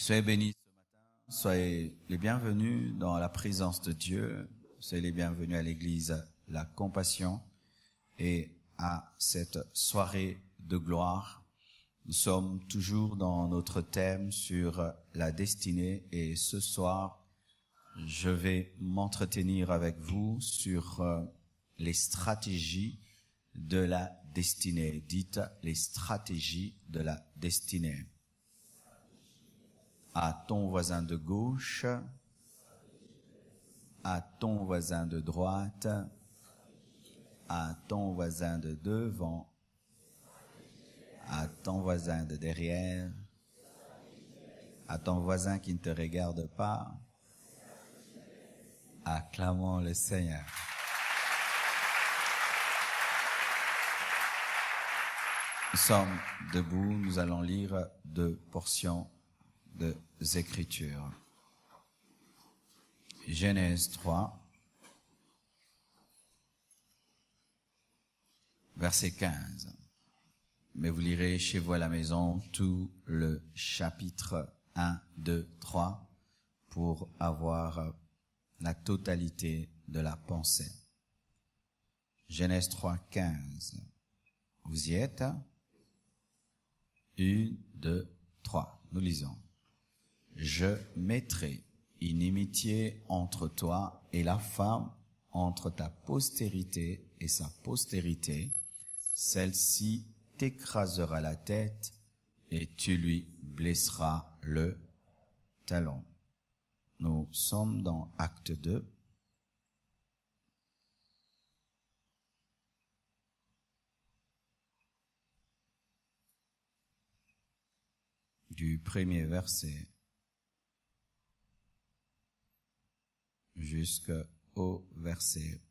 Soyez bénis ce matin, soyez les bienvenus dans la présence de Dieu, soyez les bienvenus à l'église La Compassion et à cette soirée de gloire. Nous sommes toujours dans notre thème sur la destinée et ce soir, je vais m'entretenir avec vous sur les stratégies de la destinée. Dites les stratégies de la destinée. À ton voisin de gauche, à ton voisin de droite, à ton voisin de devant, à ton voisin de derrière, à ton voisin qui ne te regarde pas. Acclamons le Seigneur. Nous sommes debout, nous allons lire 2 portions des Écritures. Genèse 3, verset 15. Mais vous lirez chez vous à la maison tout le chapitre 1, 2, 3 pour avoir la totalité de la pensée. Genèse 3, 15. Vous y êtes? 1, 2, 3. Nous lisons. Je mettrai inimitié entre toi et la femme, entre ta postérité et sa postérité. Celle-ci t'écrasera la tête et tu lui blesseras le talon. Nous sommes dans Acte 2. Du premier verset jusqu'au verset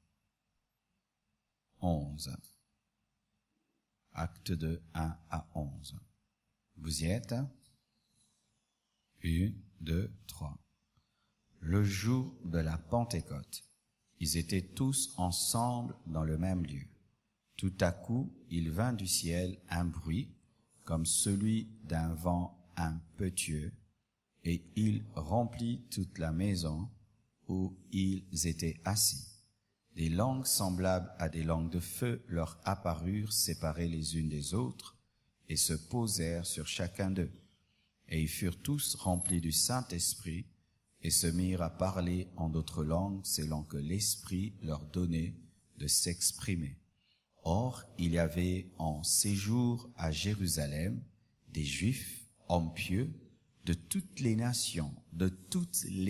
11. Acte 2, 1 à 11. Vous y êtes? 1, 2, 3. Le jour de la Pentecôte, ils étaient tous ensemble dans le même lieu. Tout à coup, il vint du ciel un bruit, comme celui d'un vent impétueux, et il remplit toute la maison où ils étaient assis. Des langues semblables à des langues de feu leur apparurent séparées les unes des autres et se posèrent sur chacun d'eux. Et ils furent tous remplis du Saint-Esprit et se mirent à parler en d'autres langues selon que l'Esprit leur donnait de s'exprimer. Or, il y avait en séjour à Jérusalem des Juifs, hommes pieux, de toutes les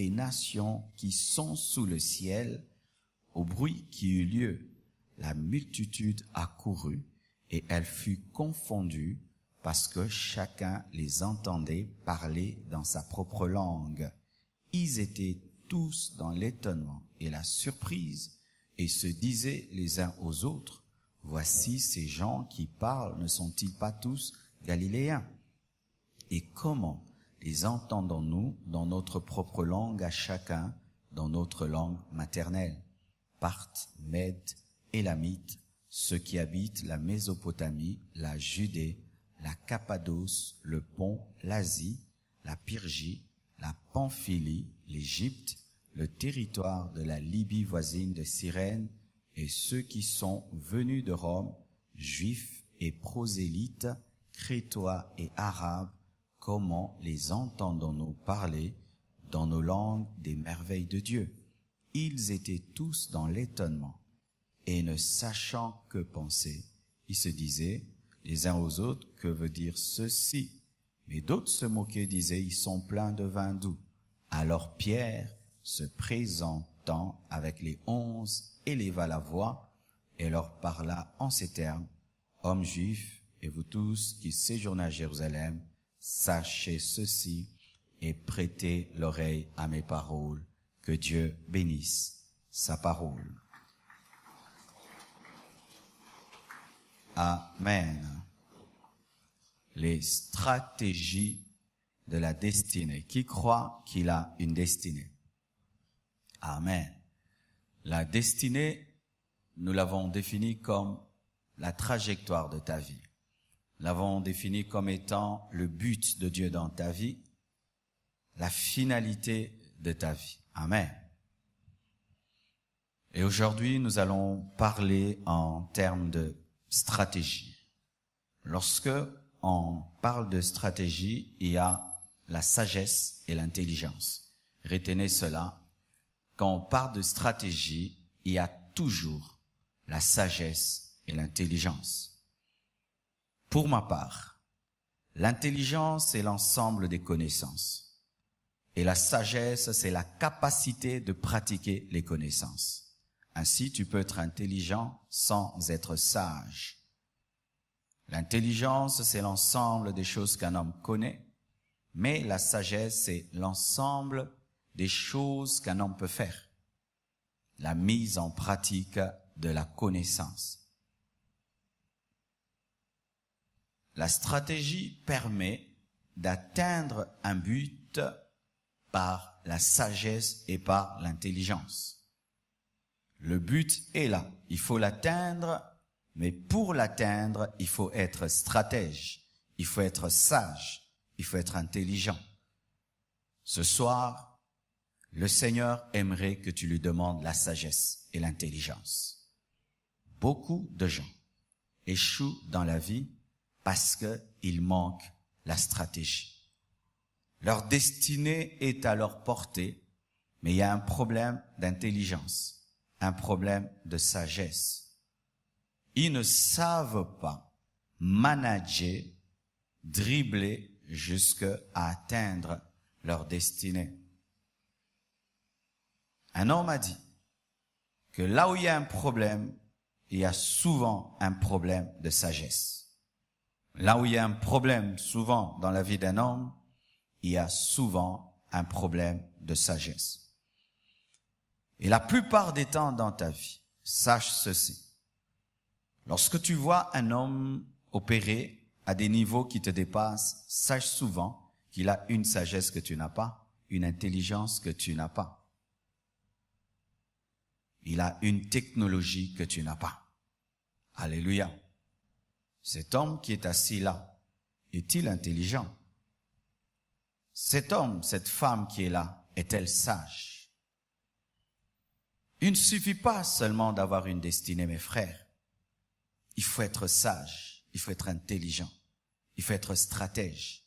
nations qui sont sous le ciel. Au bruit qui eut lieu, la multitude accourut et elle fut confondue parce que chacun les entendait parler dans sa propre langue. Ils étaient tous dans l'étonnement et la surprise et se disaient les uns aux autres, « Voici ces gens qui parlent, ne sont-ils pas tous galiléens? Et comment les entendons-nous dans notre propre langue à chacun, dans notre langue maternelle? Parthes, Mèdes, Élamites, ceux qui habitent la Mésopotamie, la Judée, la Cappadoce, le Pont, l'Asie, la Pyrgie, la Pamphylie, l'Égypte, le territoire de la Libye voisine de Cyrène, et ceux qui sont venus de Rome, juifs et prosélytes, crétois et arabes, comment les entendons-nous parler dans nos langues des merveilles de Dieu? Ils étaient tous dans l'étonnement, et ne sachant que penser, ils se disaient les uns aux autres, que veut dire ceci? Mais d'autres se moquaient, disaient, ils sont pleins de vin doux. Alors Pierre, se présentant avec les 11, éleva la voix et leur parla en ces termes, hommes juifs, et vous tous qui séjournez à Jérusalem, sachez ceci et prêtez l'oreille à mes paroles. Que Dieu bénisse sa parole. Amen. Les stratégies de la destinée. Qui croit qu'il a une destinée? Amen. La destinée, nous l'avons définie comme la trajectoire de ta vie. Nous l'avons définie comme étant le but de Dieu dans ta vie. la finalité de ta vie. Amen. Et aujourd'hui, nous allons parler en termes de stratégie. Lorsque on parle de stratégie, il y a la sagesse et l'intelligence. Retenez cela. Quand on parle de stratégie, il y a toujours la sagesse et l'intelligence. Pour ma part, l'intelligence, c'est l'ensemble des connaissances. Et la sagesse, c'est la capacité de pratiquer les connaissances. Ainsi, tu peux être intelligent sans être sage. L'intelligence, c'est l'ensemble des choses qu'un homme connaît, mais la sagesse, c'est l'ensemble des choses qu'un homme peut faire. La mise en pratique de la connaissance. La stratégie permet d'atteindre un but par la sagesse et par l'intelligence. Le but est là, il faut l'atteindre, mais pour l'atteindre, il faut être stratège, il faut être sage, il faut être intelligent. Ce soir, le Seigneur aimerait que tu lui demandes la sagesse et l'intelligence. Beaucoup de gens échouent dans la vie parce qu'il manque la stratégie. Leur destinée est à leur portée, mais il y a un problème d'intelligence. Un problème de sagesse. Ils ne savent pas manager, dribbler jusqu'à atteindre leur destinée. Un homme a dit que là où il y a un problème, il y a souvent un problème de sagesse. Là où il y a un problème souvent dans la vie d'un homme, il y a souvent un problème de sagesse. Et la plupart des temps dans ta vie, sache ceci. Lorsque tu vois un homme opérer à des niveaux qui te dépassent, sache souvent qu'il a une sagesse que tu n'as pas, une intelligence que tu n'as pas. Il a une technologie que tu n'as pas. Alléluia. Cet homme qui est assis là, est-il intelligent? Cet homme, cette femme qui est là, est-elle sage? Il ne suffit pas seulement d'avoir une destinée, mes frères. Il faut être sage, il faut être intelligent, il faut être stratège.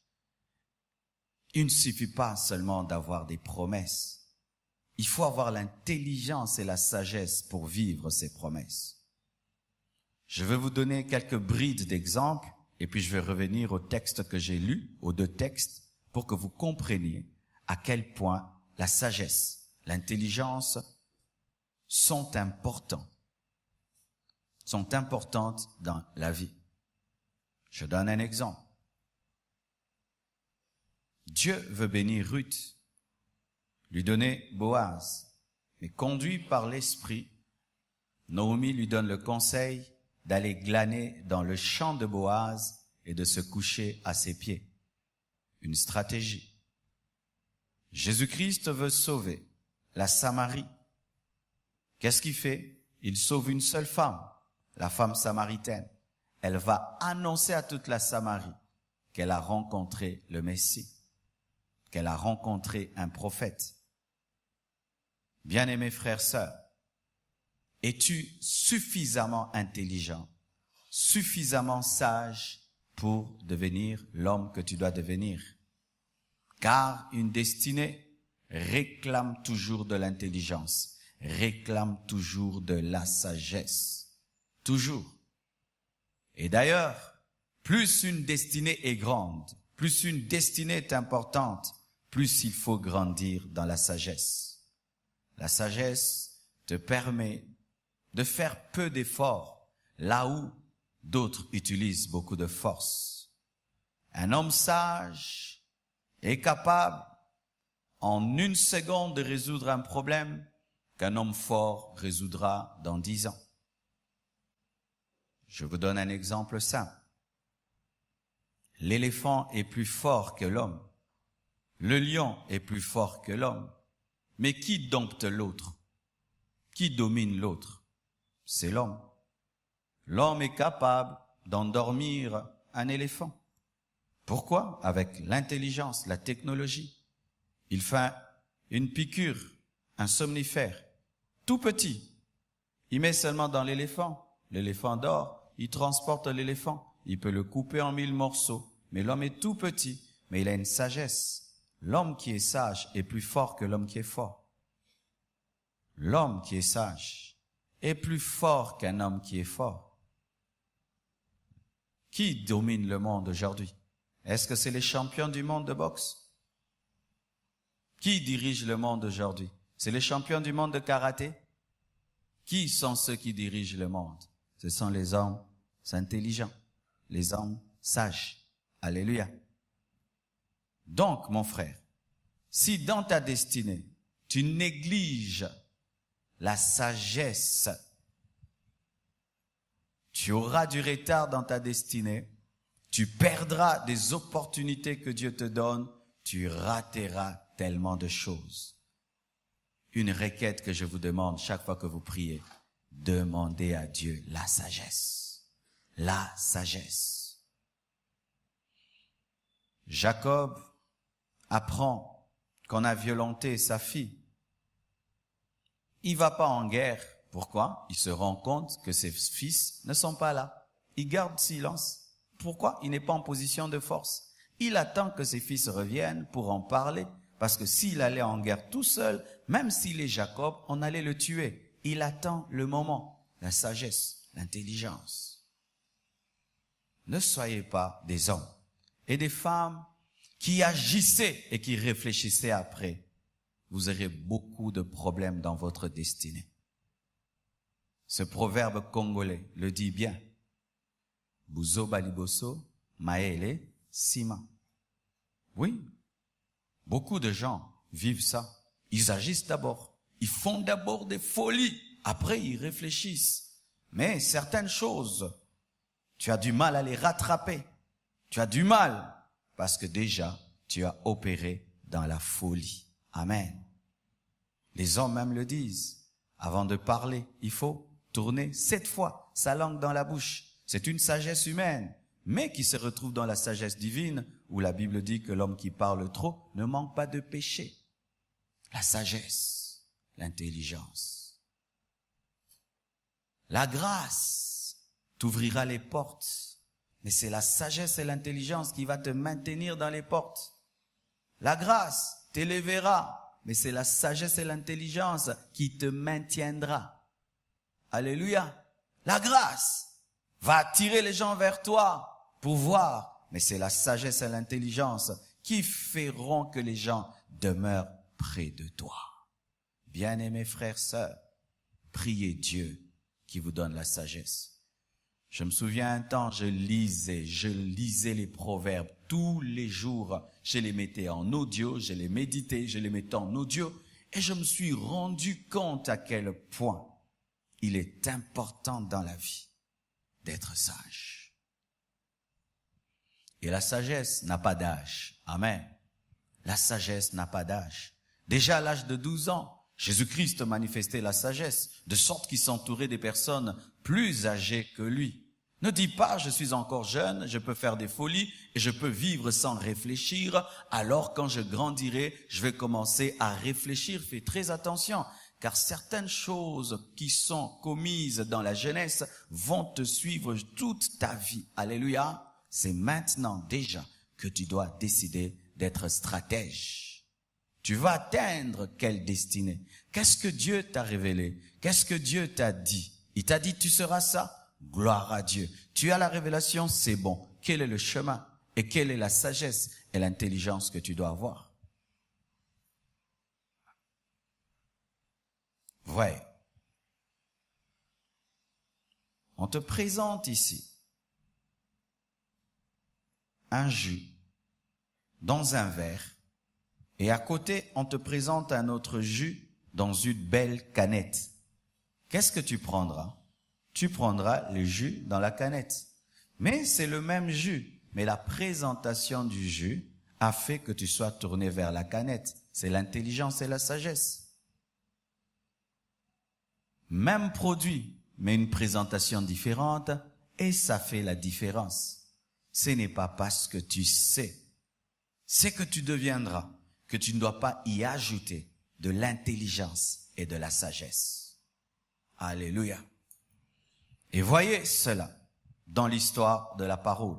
Il ne suffit pas seulement d'avoir des promesses. Il faut avoir l'intelligence et la sagesse pour vivre ces promesses. Je vais vous donner quelques brides d'exemples et puis je vais revenir au texte que j'ai lu, aux deux textes, pour que vous compreniez à quel point la sagesse, l'intelligence sont importantes dans la vie. Je donne un exemple. Dieu veut bénir Ruth, lui donner Boaz, mais conduit par l'Esprit, Naomi lui donne le conseil d'aller glaner dans le champ de Boaz et de se coucher à ses pieds. Une stratégie. Jésus-Christ veut sauver la Samarie. Qu'est-ce qu'il fait? Il sauve une seule femme, la femme samaritaine. Elle va annoncer à toute la Samarie qu'elle a rencontré le Messie, qu'elle a rencontré un prophète. Bien-aimés frères, sœurs, es-tu suffisamment intelligent, suffisamment sage pour devenir l'homme que tu dois devenir? Car une destinée réclame toujours de l'intelligence. Réclame toujours de la sagesse. Toujours. Et d'ailleurs, plus une destinée est grande, plus une destinée est importante, plus il faut grandir dans la sagesse. La sagesse te permet de faire peu d'efforts là où d'autres utilisent beaucoup de force. Un homme sage est capable en une seconde de résoudre un problème qu'un homme fort résoudra dans 10 ans. Je vous donne un exemple simple. L'éléphant est plus fort que l'homme. Le lion est plus fort que l'homme. Mais qui dompte l'autre? Qui domine l'autre? C'est l'homme. L'homme est capable d'endormir un éléphant. Pourquoi? Avec l'intelligence, la technologie. Il fait une piqûre, un somnifère, tout petit. Il met seulement dans l'éléphant. L'éléphant dort, il transporte l'éléphant. Il peut le couper en 1000 morceaux. Mais l'homme est tout petit, mais il a une sagesse. L'homme qui est sage est plus fort que l'homme qui est fort. L'homme qui est sage est plus fort qu'un homme qui est fort. Qui domine le monde aujourd'hui? Est-ce que c'est les champions du monde de boxe? Qui dirige le monde aujourd'hui? C'est les champions du monde de karaté? Qui sont ceux qui dirigent le monde? Ce sont les hommes intelligents, les hommes sages. Alléluia. Donc, mon frère, si dans ta destinée, tu négliges la sagesse, tu auras du retard dans ta destinée, tu perdras des opportunités que Dieu te donne, tu rateras tellement de choses. Une requête que je vous demande chaque fois que vous priez, demandez à Dieu la sagesse. La sagesse. Jacob apprend qu'on a violenté sa fille. Il va pas en guerre. Pourquoi? Il se rend compte que ses fils ne sont pas là. Il garde silence. Pourquoi? Il n'est pas en position de force. Il attend que ses fils reviennent pour en parler. Parce que s'il allait en guerre tout seul, même s'il est Jacob, on allait le tuer. Il attend le moment, la sagesse, l'intelligence. Ne soyez pas des hommes et des femmes qui agissaient et qui réfléchissaient après. Vous aurez beaucoup de problèmes dans votre destinée. Ce proverbe congolais le dit bien. Buzo baliboso, maele, sima. Oui, beaucoup de gens vivent ça. Ils agissent d'abord. Ils font d'abord des folies. Après, ils réfléchissent. Mais certaines choses, tu as du mal à les rattraper. Tu as du mal parce que déjà, tu as opéré dans la folie. Amen. Les hommes même le disent. Avant de parler, il faut tourner 7 fois sa langue dans la bouche. C'est une sagesse humaine, mais qui se retrouve dans la sagesse divine, où la Bible dit que l'homme qui parle trop ne manque pas de péché. La sagesse, l'intelligence. La grâce t'ouvrira les portes, mais c'est la sagesse et l'intelligence qui va te maintenir dans les portes. La grâce t'élèvera, mais c'est la sagesse et l'intelligence qui te maintiendra. Alléluia. La grâce va attirer les gens vers toi pour voir, mais c'est la sagesse et l'intelligence qui feront que les gens demeurent près de toi. Bien-aimés frères, sœurs, priez Dieu qui vous donne la sagesse. Je me souviens un temps, je lisais les proverbes tous les jours. Je les mettais en audio, je les méditais, je les mettais en audio et je me suis rendu compte à quel point il est important dans la vie d'être sage. Et la sagesse n'a pas d'âge. Amen. La sagesse n'a pas d'âge. Déjà à l'âge de 12 ans, Jésus-Christ manifestait la sagesse, de sorte qu'il s'entourait des personnes plus âgées que lui. Ne dis pas, je suis encore jeune, je peux faire des folies et je peux vivre sans réfléchir. Alors quand je grandirai, je vais commencer à réfléchir. Fais très attention, car certaines choses qui sont commises dans la jeunesse vont te suivre toute ta vie. Alléluia. C'est maintenant déjà que tu dois décider d'être stratège. Tu vas atteindre quelle destinée? Qu'est-ce que Dieu t'a révélé? Qu'est-ce que Dieu t'a dit? Il t'a dit tu seras ça? Gloire à Dieu. Tu as la révélation, c'est bon. Quel est le chemin? Et quelle est la sagesse et l'intelligence que tu dois avoir? Ouais. On te présente ici un jus dans un verre et à côté, on te présente un autre jus dans une belle canette. Qu'est-ce que tu prendras? Tu prendras le jus dans la canette. Mais c'est le même jus. Mais la présentation du jus a fait que tu sois tourné vers la canette. C'est l'intelligence et la sagesse. Même produit, mais une présentation différente et ça fait la différence. Ce n'est pas parce que tu sais, c'est que tu deviendras. que tu ne dois pas y ajouter de l'intelligence et de la sagesse. Alléluia. Et voyez cela dans l'histoire de la parole.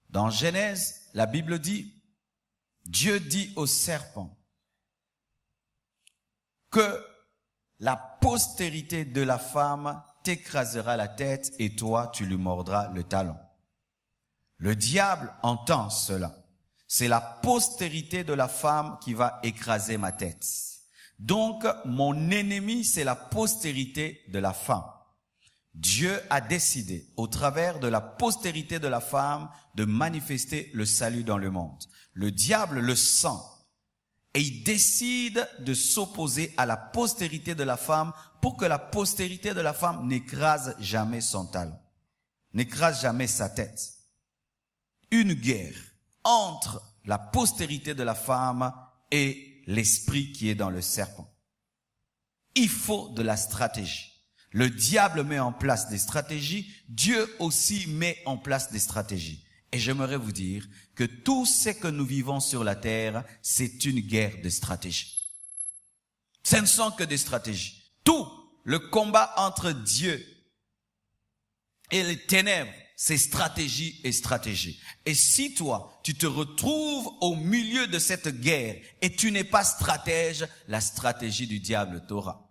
Dans Genèse, la Bible dit, Dieu dit au serpent que la postérité de la femme t'écrasera la tête et toi, tu lui mordras le talon. Le diable entend cela. C'est la postérité de la femme qui va écraser ma tête. Donc, mon ennemi, c'est la postérité de la femme. Dieu a décidé, au travers de la postérité de la femme, de manifester le salut dans le monde. Le diable le sent et il décide de s'opposer à la postérité de la femme pour que la postérité de la femme n'écrase jamais son talon, n'écrase jamais sa tête. Une guerre entre la postérité de la femme et l'esprit qui est dans le serpent. Il faut de la stratégie. Le diable met en place des stratégies, Dieu aussi met en place des stratégies. Et j'aimerais vous dire que tout ce que nous vivons sur la terre, c'est une guerre de stratégie. Ce ne sont que des stratégies. Tout le combat entre Dieu et les ténèbres, c'est stratégie et stratégie. Et si toi, tu te retrouves au milieu de cette guerre et tu n'es pas stratège, la stratégie du diable t'aura.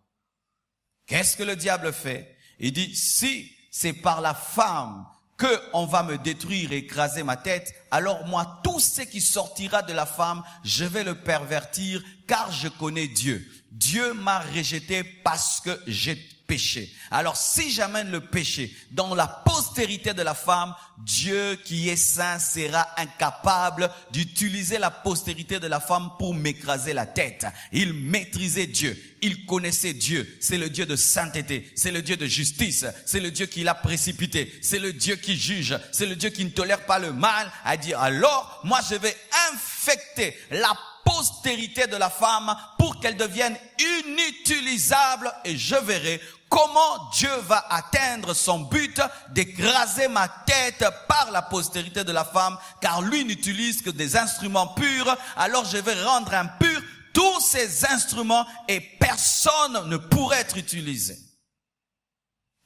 Qu'est-ce que le diable fait? Il dit, si c'est par la femme que on va me détruire et écraser ma tête, alors moi, tout ce qui sortira de la femme, je vais le pervertir, car je connais Dieu. Dieu m'a rejeté parce que j'ai péché. Alors, si j'amène le péché dans la postérité de la femme, Dieu qui est saint sera incapable d'utiliser la postérité de la femme pour m'écraser la tête. Il maîtrisait Dieu. Il connaissait Dieu. C'est le Dieu de sainteté. C'est le Dieu de justice. C'est le Dieu qui l'a précipité. C'est le Dieu qui juge. C'est le Dieu qui ne tolère pas le mal. A dit, alors, moi, je vais infecter la postérité de la femme pour qu'elle devienne inutilisable et je verrai comment Dieu va atteindre son but d'écraser ma tête par la postérité de la femme, car lui n'utilise que des instruments purs, alors je vais rendre impurs tous ces instruments et personne ne pourrait être utilisé.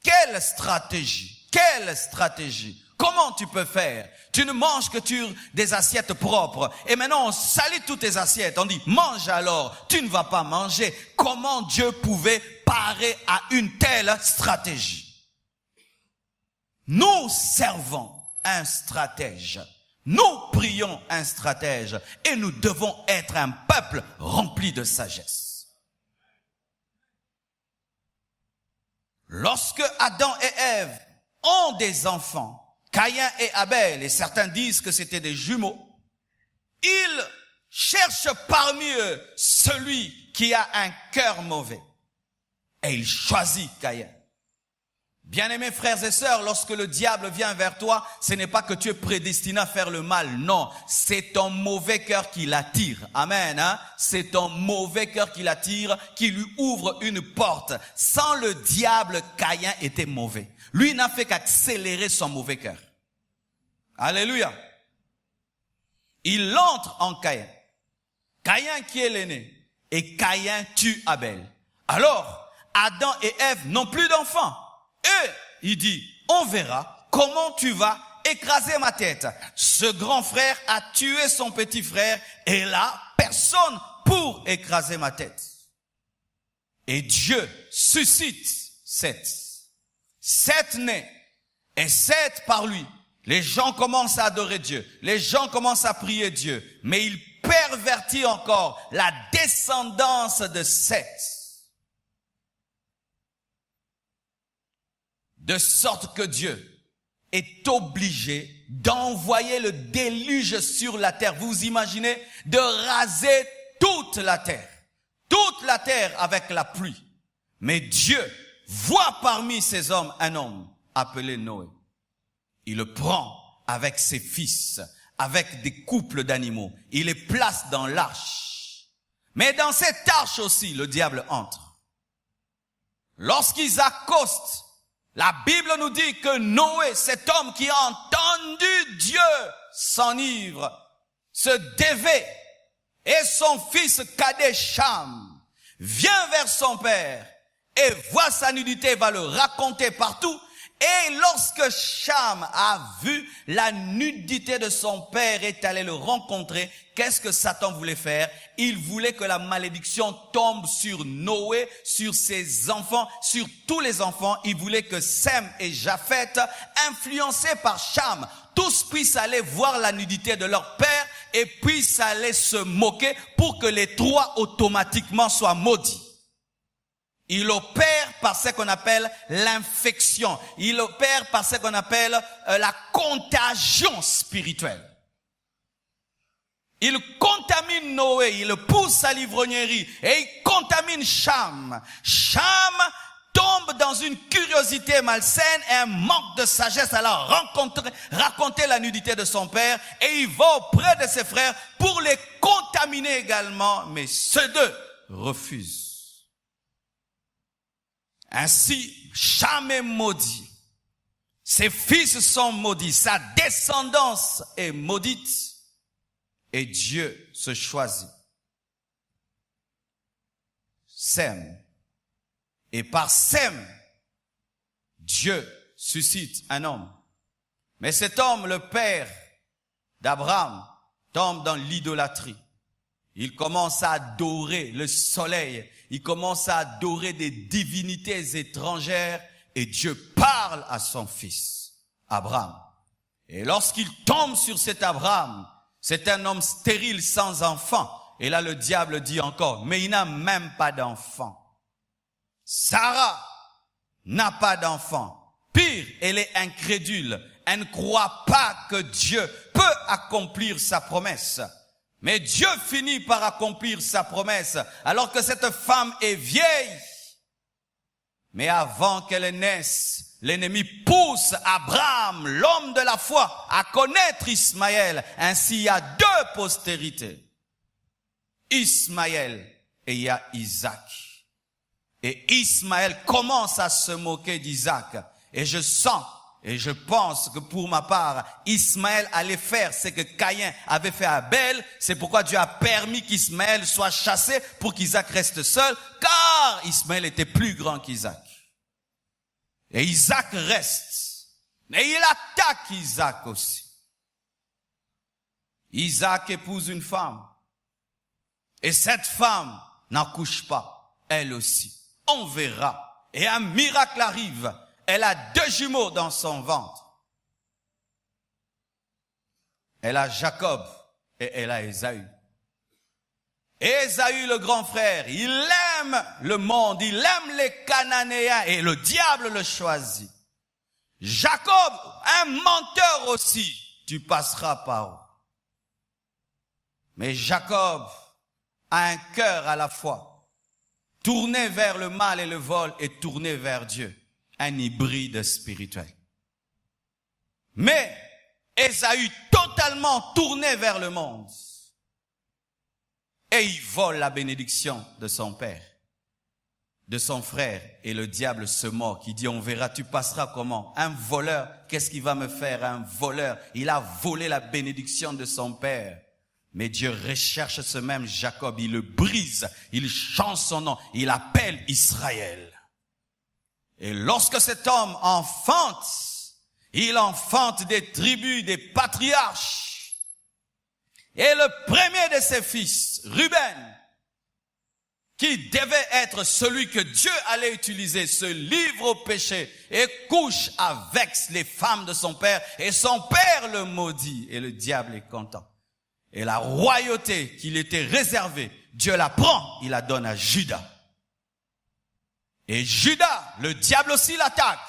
Quelle stratégie? Quelle stratégie? Comment tu peux faire? Tu ne manges que des assiettes propres. Et maintenant, on salit toutes tes assiettes. On dit, mange alors. Tu ne vas pas manger. Comment Dieu pouvait parer à une telle stratégie? Nous servons un stratège. Nous prions un stratège. Et nous devons être un peuple rempli de sagesse. Lorsque Adam et Ève ont des enfants, Caïn et Abel, et certains disent que c'était des jumeaux, ils cherchent parmi eux celui qui a un cœur mauvais. Et il choisit Caïn. Bien-aimés frères et sœurs, lorsque le diable vient vers toi, ce n'est pas que tu es prédestiné à faire le mal, non. C'est ton mauvais cœur qui l'attire. Amen, hein? C'est ton mauvais cœur qui l'attire, qui lui ouvre une porte. Sans le diable, Caïn était mauvais. Lui n'a fait qu'accélérer son mauvais cœur. Alléluia. Il entre en Caïn. Caïn qui est l'aîné. Et Caïn tue Abel. Alors, Adam et Ève n'ont plus d'enfants. Et il dit, on verra comment tu vas écraser ma tête. Ce grand frère a tué son petit frère et là, personne pour écraser ma tête. Et Dieu suscite Seth. Seth naît et Seth par lui. Les gens commencent à adorer Dieu. Les gens commencent à prier Dieu. Mais il pervertit encore la descendance de Seth. De sorte que Dieu est obligé d'envoyer le déluge sur la terre. Vous imaginez? De raser toute la terre. Toute la terre avec la pluie. Mais Dieu voit parmi ces hommes un homme appelé Noé. Il le prend avec ses fils, avec des couples d'animaux. Il les place dans l'arche. Mais dans cette arche aussi, le diable entre. Lorsqu'ils accostent, la Bible nous dit que Noé, cet homme qui a entendu Dieu s'enivre, se dévait Et son fils cadet Cham vient vers son père et voit sa nudité, va le raconter partout. Et lorsque Cham a vu la nudité de son père et est allé le rencontrer, qu'est-ce que Satan voulait faire? Il voulait que la malédiction tombe sur Noé, sur ses enfants, sur tous les enfants. Il voulait que Sem et Japheth, influencés par Cham, tous puissent aller voir la nudité de leur père et puissent aller se moquer pour que les trois automatiquement soient maudits. Il opère par ce qu'on appelle l'infection. Il opère par ce qu'on appelle la contagion spirituelle. Il contamine Noé, il le pousse à l'ivrognerie et il contamine Cham. Cham tombe dans une curiosité malsaine et un manque de sagesse à raconter la nudité de son père et il va auprès de ses frères pour les contaminer également, mais ceux deux refusent. Ainsi, Cham est maudit. Ses fils sont maudits. Sa descendance est maudite. Et Dieu se choisit Sem. Et par Sem, Dieu suscite un homme. Mais cet homme, le père d'Abraham, tombe dans l'idolâtrie. Il commence à adorer le soleil. Il commence à adorer des divinités étrangères. Et Dieu parle à son fils, Abraham. Et lorsqu'il tombe sur cet Abraham, c'est un homme stérile sans enfant. Et là, le diable dit encore, mais il n'a même pas d'enfant. Sarah n'a pas d'enfant. Pire, elle est incrédule. Elle ne croit pas que Dieu peut accomplir sa promesse. Mais Dieu finit par accomplir sa promesse, alors que cette femme est vieille. Mais avant qu'elle naisse, l'ennemi pousse Abraham, l'homme de la foi, à connaître Ismaël. Ainsi, il y a deux postérités. Ismaël et il y a Isaac. Et Ismaël commence à se moquer d'Isaac. Et je sens et je pense que pour ma part, Ismaël allait faire ce que Caïn avait fait à Abel. C'est pourquoi Dieu a permis qu'Ismaël soit chassé pour qu'Isaac reste seul, car Ismaël était plus grand qu'Isaac. Et Isaac reste. Mais il attaque Isaac aussi. Isaac épouse une femme. Et cette femme n'accouche pas, elle aussi. On verra. Et un miracle arrive. Elle a deux jumeaux dans son ventre. Elle a Jacob et elle a Ésaü. Ésaü, le grand frère, il aime le monde, il aime les Cananéens et le diable le choisit. Jacob, un menteur aussi, tu passeras par où? Mais Jacob a un cœur à la fois, tourné vers le mal et le vol et tourné vers Dieu. Un hybride spirituel. Mais Ésaü totalement tourné vers le monde. Et il vole la bénédiction de son père, de son frère. Et le diable se moque. Il dit, on verra, tu passeras comment? Un voleur, qu'est-ce qu'il va me faire? Un voleur, il a volé la bénédiction de son père. Mais Dieu recherche ce même Jacob. Il le brise, il change son nom, il appelle Israël. Et lorsque cet homme enfante, il enfante des tribus, des patriarches. Et le premier de ses fils, Ruben, qui devait être celui que Dieu allait utiliser, se livre au péché et couche avec les femmes de son père. Et son père le maudit et le diable est content. Et la royauté qu'il était réservée, Dieu la prend, il la donne à Judas. Et Judas, le diable aussi l'attaque.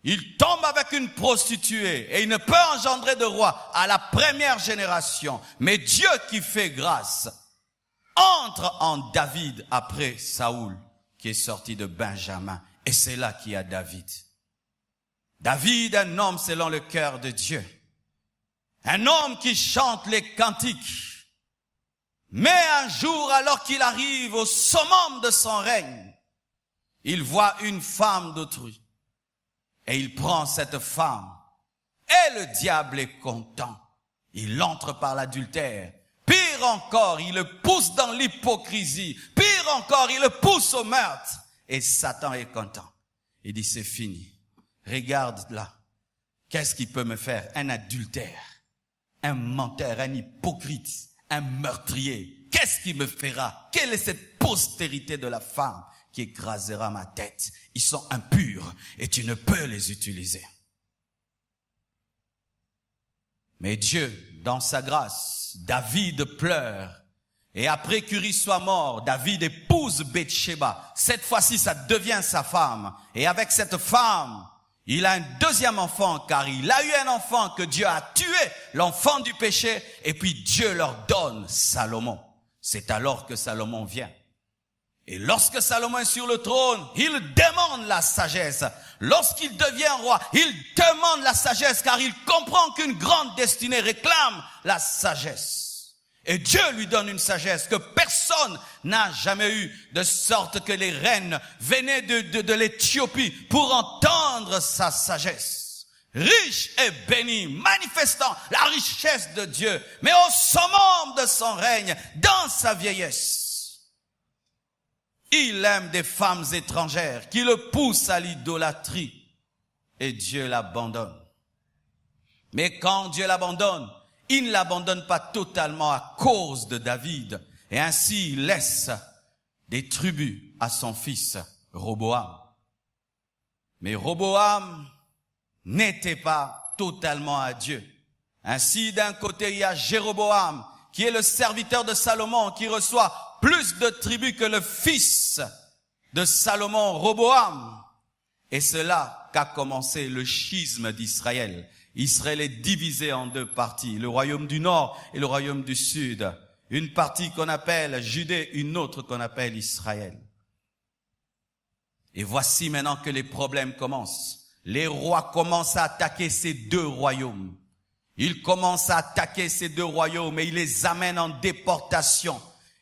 Il tombe avec une prostituée et il ne peut engendrer de roi à la première génération. Mais Dieu qui fait grâce entre en David après Saoul qui est sorti de Benjamin. Et c'est là qu'il y a David. David, un homme selon le cœur de Dieu. Un homme qui chante les cantiques. Mais un jour, alors qu'il arrive au summum de son règne, il voit une femme d'autrui. Et il prend cette femme. Et le diable est content. Il entre par l'adultère. Pire encore, il le pousse dans l'hypocrisie. Pire encore, il le pousse au meurtre. Et Satan est content. Il dit, c'est fini. Regarde là. Qu'est-ce qu'il peut me faire? Un adultère, un menteur, un hypocrite, un meurtrier. Qu'est-ce qu'il me fera? Quelle est cette postérité de la femme qui écrasera ma tête? Ils sont impurs et tu ne peux les utiliser. Mais Dieu, dans sa grâce, David pleure. Et après qu'Uri soit mort, David épouse Bathsheba. Cette fois-ci, ça devient sa femme. Et avec cette femme, il a un deuxième enfant, car il a eu un enfant que Dieu a tué, l'enfant du péché. Et puis Dieu leur donne Salomon. C'est alors que Salomon vient. Et lorsque Salomon est sur le trône, il demande la sagesse. Lorsqu'il devient roi, il demande la sagesse, car il comprend qu'une grande destinée réclame la sagesse. Et Dieu lui donne une sagesse que personne n'a jamais eue, de sorte que les reines venaient de l'Éthiopie pour entendre sa sagesse. Riche et béni, manifestant la richesse de Dieu, mais au summum de son règne, dans sa vieillesse. Il aime des femmes étrangères qui le poussent à l'idolâtrie et Dieu l'abandonne. Mais quand Dieu l'abandonne, il ne l'abandonne pas totalement à cause de David. Et ainsi, il laisse des tribus à son fils Roboam. Mais Roboam n'était pas totalement à Dieu. Ainsi, d'un côté, il y a Jéroboam, qui est le serviteur de Salomon, qui reçoit plus de tribus que le fils de Salomon, Roboam. Et c'est là qu'a commencé le schisme d'Israël. Israël est divisé en deux parties, le royaume du nord et le royaume du sud. Une partie qu'on appelle Judée, une autre qu'on appelle Israël. Et voici maintenant que les problèmes commencent. Les rois commencent à attaquer ces deux royaumes. Ils commencent à attaquer ces deux royaumes et ils les amènent en déportation.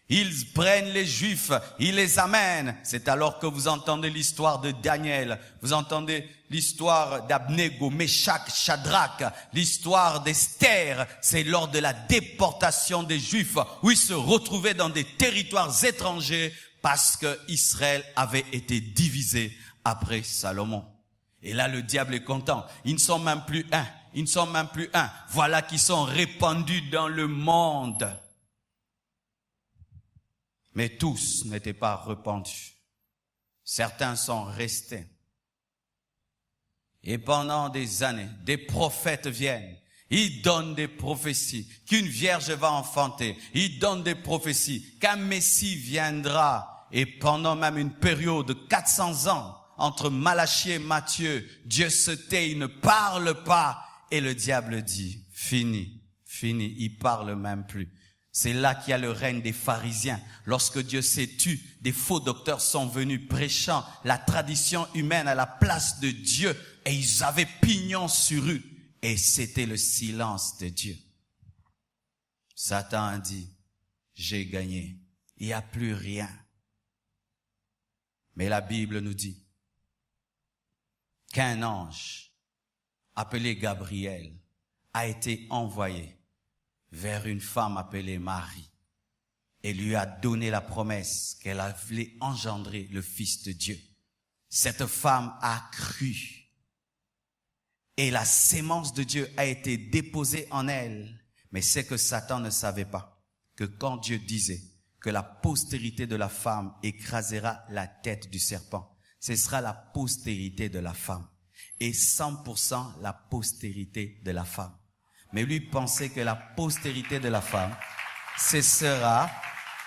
Ils prennent les Juifs, ils les amènent. C'est alors que vous entendez l'histoire de Daniel, vous entendez l'histoire d'Abnego, Méshach, Shadrach, l'histoire d'Esther. C'est lors de la déportation des Juifs où ils se retrouvaient dans des territoires étrangers parce que Israël avait été divisé après Salomon. Et là, le diable est content. Ils ne sont même plus un. Ils ne sont même plus un. Voilà qu'ils sont répandus dans le monde. Mais tous n'étaient pas rependus. Certains sont restés. Et pendant des années, des prophètes viennent. Ils donnent des prophéties qu'une vierge va enfanter. Ils donnent des prophéties qu'un Messie viendra. Et pendant même une période de 400 ans, entre Malachie et Matthieu, Dieu se tait, il ne parle pas. Et le diable dit, fini, il parle même plus. C'est là qu'il y a le règne des pharisiens. Lorsque Dieu s'est tu, des faux docteurs sont venus prêchant la tradition humaine à la place de Dieu et ils avaient pignon sur eux. Et c'était le silence de Dieu. Satan a dit, j'ai gagné. Il n'y a plus rien. Mais la Bible nous dit qu'un ange appelé Gabriel a été envoyé vers une femme appelée Marie et lui a donné la promesse qu'elle allait engendrer le Fils de Dieu. Cette femme a cru et la sémence de Dieu a été déposée en elle. Mais c'est que Satan ne savait pas que quand Dieu disait que la postérité de la femme écrasera la tête du serpent, ce sera la postérité de la femme et 100% la postérité de la femme. Mais lui pensait que la postérité de la femme, ce sera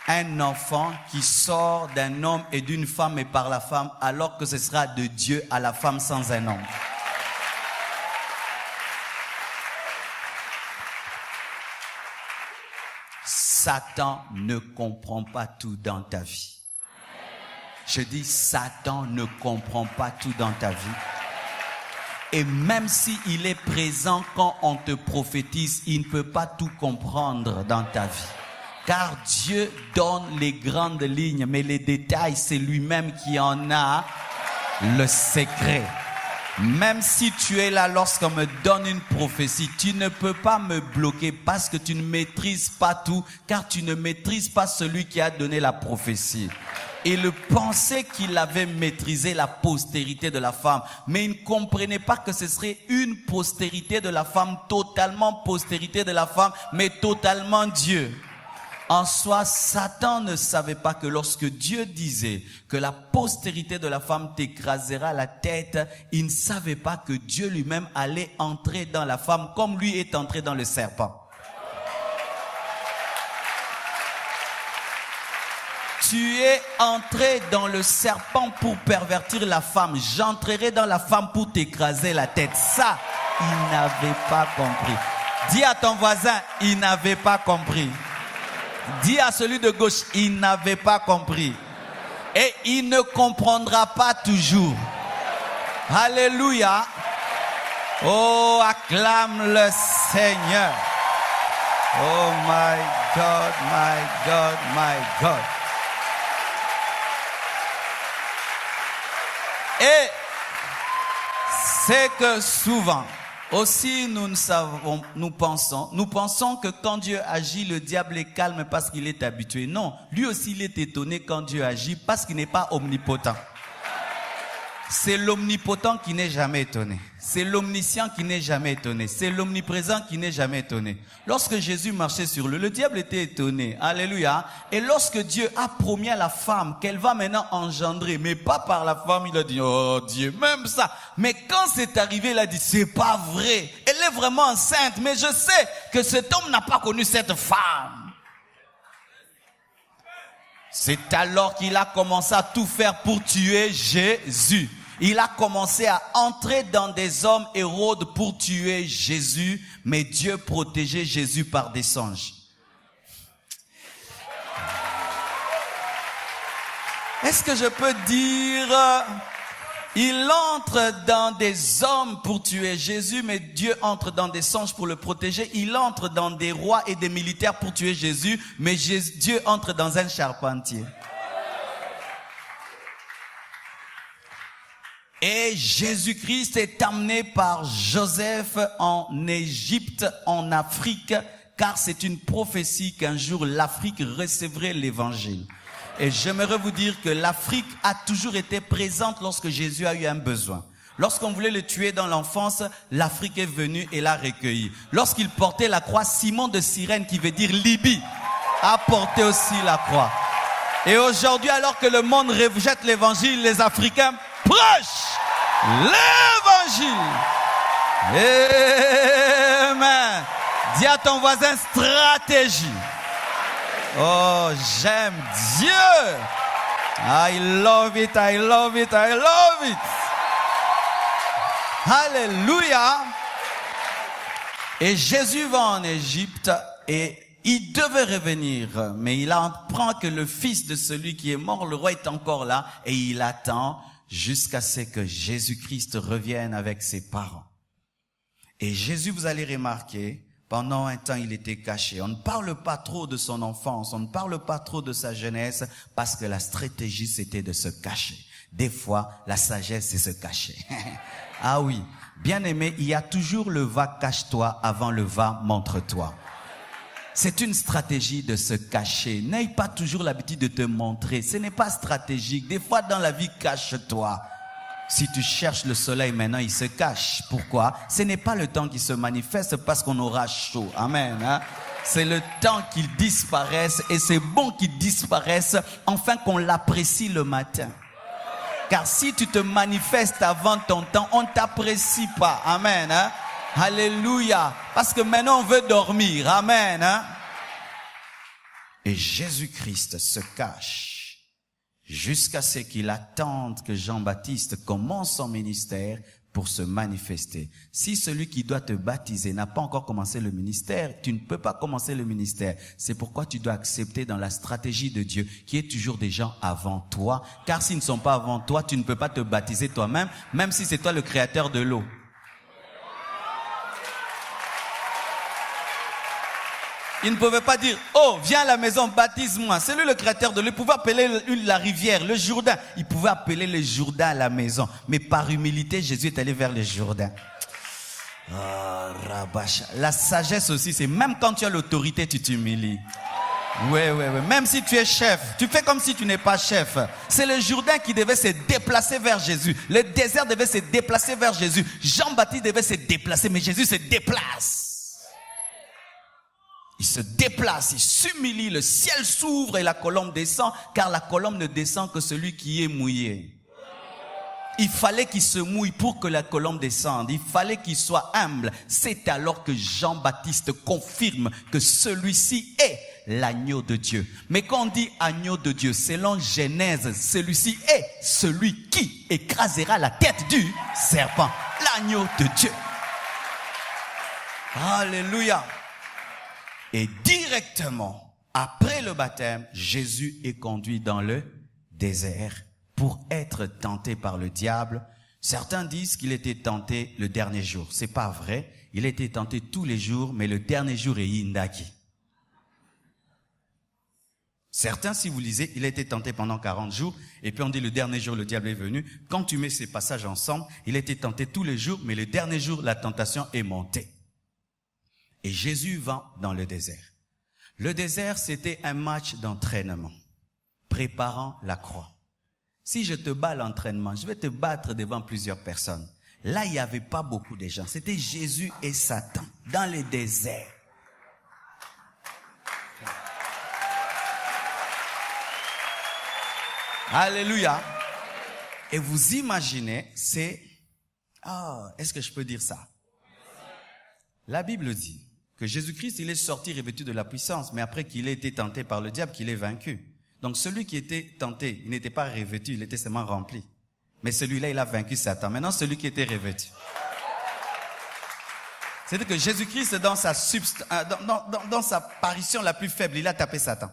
un enfant qui sort d'un homme et d'une femme et par la femme, alors que ce sera de Dieu à la femme sans un homme. Satan ne comprend pas tout dans ta vie. Je dis, Satan ne comprend pas tout dans ta vie. Et même s'il est présent quand on te prophétise, il ne peut pas tout comprendre dans ta vie. Car Dieu donne les grandes lignes, mais les détails, c'est lui-même qui en a le secret. Même si tu es là lorsqu'on me donne une prophétie, tu ne peux pas me bloquer parce que tu ne maîtrises pas tout, car tu ne maîtrises pas celui qui a donné la prophétie. Il pensait qu'il avait maîtrisé la postérité de la femme, mais il ne comprenait pas que ce serait une postérité de la femme, totalement postérité de la femme, mais totalement Dieu. En soi, Satan ne savait pas que lorsque Dieu disait que la postérité de la femme t'écrasera la tête, il ne savait pas que Dieu lui-même allait entrer dans la femme comme lui est entré dans le serpent. Tu es entré dans le serpent pour pervertir la femme. J'entrerai dans la femme pour t'écraser la tête. Ça, il n'avait pas compris. Dis à ton voisin, il n'avait pas compris. Dis à celui de gauche, il n'avait pas compris. Et il ne comprendra pas toujours. Alléluia. Oh, acclame le Seigneur. Oh my God, my God, my God. Et c'est que souvent, aussi nous pensons que quand Dieu agit, le diable est calme parce qu'il est habitué. Non, lui aussi il est étonné quand Dieu agit parce qu'il n'est pas omnipotent. C'est l'omnipotent qui n'est jamais étonné. C'est l'omniscient qui n'est jamais étonné. C'est l'omniprésent qui n'est jamais étonné. Lorsque Jésus marchait sur l'eau, le diable était étonné. Alléluia. Et lorsque Dieu a promis à la femme qu'elle va maintenant engendrer, mais pas par la femme, il a dit, oh Dieu, même ça. Mais quand c'est arrivé, il a dit, c'est pas vrai. Elle est vraiment enceinte, mais je sais que cet homme n'a pas connu cette femme. C'est alors qu'il a commencé à tout faire pour tuer Jésus. Il a commencé à entrer dans des hommes Hérode pour tuer Jésus, mais Dieu protégeait Jésus par des songes. Est-ce que je peux dire, il entre dans des hommes pour tuer Jésus, mais Dieu entre dans des songes pour le protéger. Il entre dans des rois et des militaires pour tuer Jésus, mais Dieu entre dans un charpentier. Et Jésus-Christ est amené par Joseph en Égypte, en Afrique, car c'est une prophétie qu'un jour l'Afrique recevrait l'évangile. Et j'aimerais vous dire que l'Afrique a toujours été présente lorsque Jésus a eu un besoin. Lorsqu'on voulait le tuer dans l'enfance, l'Afrique est venue et l'a recueilli. Lorsqu'il portait la croix, Simon de Cyrène, qui veut dire Libye, a porté aussi la croix. Et aujourd'hui, alors que le monde rejette l'évangile, les Africains prêchent l'évangile. Amen. Dis à ton voisin, stratégie. Oh, j'aime Dieu. I love it, I love it, I love it. Alléluia. Et Jésus va en Égypte et il devait revenir, mais il apprend que le fils de celui qui est mort, le roi, est encore là et il attend jusqu'à ce que Jésus-Christ revienne avec ses parents. Et Jésus, vous allez remarquer, pendant un temps, il était caché. On ne parle pas trop de son enfance, on ne parle pas trop de sa jeunesse, parce que la stratégie, c'était de se cacher. Des fois, la sagesse, c'est se cacher. Ah oui, bien aimé, il y a toujours le va cache-toi avant le va montre-toi. C'est une stratégie de se cacher. N'aie pas toujours l'habitude de te montrer. Ce n'est pas stratégique. Des fois, dans la vie, cache-toi. Si tu cherches le soleil maintenant, il se cache. Pourquoi? Ce n'est pas le temps qui se manifeste parce qu'on aura chaud. Amen. Hein? C'est le temps qu'il disparaisse et c'est bon qu'il disparaisse afin qu'on l'apprécie le matin. Car si tu te manifestes avant ton temps, on ne t'apprécie pas. Amen. Hein? Alléluia. Parce que maintenant on veut dormir. Amen. Hein? Et Jésus-Christ se cache jusqu'à ce qu'il attende que Jean-Baptiste commence son ministère pour se manifester. Si celui qui doit te baptiser n'a pas encore commencé le ministère, tu ne peux pas commencer le ministère. C'est pourquoi tu dois accepter dans la stratégie de Dieu qu'il y ait toujours des gens avant toi. Car s'ils ne sont pas avant toi, tu ne peux pas te baptiser toi-même, même si c'est toi le créateur de l'eau. Il ne pouvait pas dire, oh, viens à la maison, baptise-moi. C'est lui le créateur de l'eau. Il pouvait appeler la rivière, le Jourdain. Il pouvait appeler le Jourdain à la maison. Mais par humilité, Jésus est allé vers le Jourdain. Oh, rabacha. La sagesse aussi, c'est même quand tu as l'autorité, tu t'humilies. Ouais. Même si tu es chef, tu fais comme si tu n'es pas chef. C'est le Jourdain qui devait se déplacer vers Jésus. Le désert devait se déplacer vers Jésus. Jean-Baptiste devait se déplacer, mais Jésus se déplace. Il se déplace, il s'humilie, le ciel s'ouvre et la colombe descend, car la colombe ne descend que celui qui est mouillé. Il fallait qu'il se mouille pour que la colombe descende. Il fallait qu'il soit humble. C'est alors que Jean-Baptiste confirme que celui-ci est l'agneau de Dieu. Mais quand on dit agneau de Dieu, selon Genèse, celui-ci est celui qui écrasera la tête du serpent. L'agneau de Dieu. Alléluia. Et directement, après le baptême, Jésus est conduit dans le désert pour être tenté par le diable. Certains disent qu'il était tenté le dernier jour. C'est pas vrai. Il a été tenté tous les jours, mais le dernier jour est Indaki. Certains, si vous lisez, il a été tenté pendant 40 jours, et puis on dit le dernier jour, le diable est venu. Quand tu mets ces passages ensemble, il a été tenté tous les jours, mais le dernier jour, la tentation est montée. Et Jésus va dans le désert. Le désert, c'était un match d'entraînement, préparant la croix. Si je te bats à l'entraînement, je vais te battre devant plusieurs personnes. Là, il n'y avait pas beaucoup de gens. C'était Jésus et Satan dans le désert. Alléluia. Et vous imaginez, c'est... est-ce que je peux dire ça? La Bible dit que Jésus-Christ, il est sorti revêtu de la puissance, mais après qu'il ait été tenté par le diable, qu'il est vaincu. Donc celui qui était tenté, il n'était pas revêtu, il était seulement rempli. Mais celui-là, il a vaincu Satan. Maintenant, celui qui était revêtu. C'est-à-dire que Jésus-Christ, dans sa apparition la plus faible, il a tapé Satan.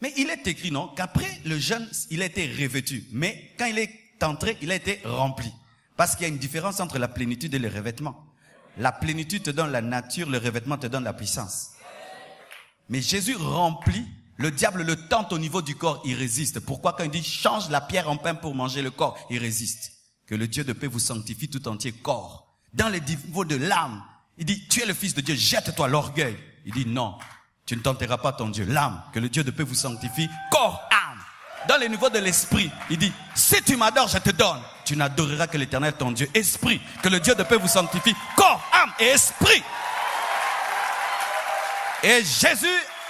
Mais il est écrit, non, qu'après le jeûne, il a été revêtu. Mais quand il est entré, il a été rempli. Parce qu'il y a une différence entre la plénitude et le revêtement. La plénitude te donne la nature, le revêtement te donne la puissance. Mais Jésus remplit, le diable le tente au niveau du corps, il résiste. Pourquoi quand il dit change la pierre en pain pour manger le corps, il résiste. Que le Dieu de paix vous sanctifie tout entier corps. Dans le niveau de l'âme, il dit tu es le fils de Dieu, jette-toi l'orgueil. Il dit non, tu ne tenteras pas ton Dieu. L'âme, que le Dieu de paix vous sanctifie corps, âme. Dans le niveau de l'esprit, il dit si tu m'adores, je te donne. Tu n'adoreras que l'Éternel ton Dieu. Esprit, que le Dieu de paix vous sanctifie corps, âme et esprit. Et Jésus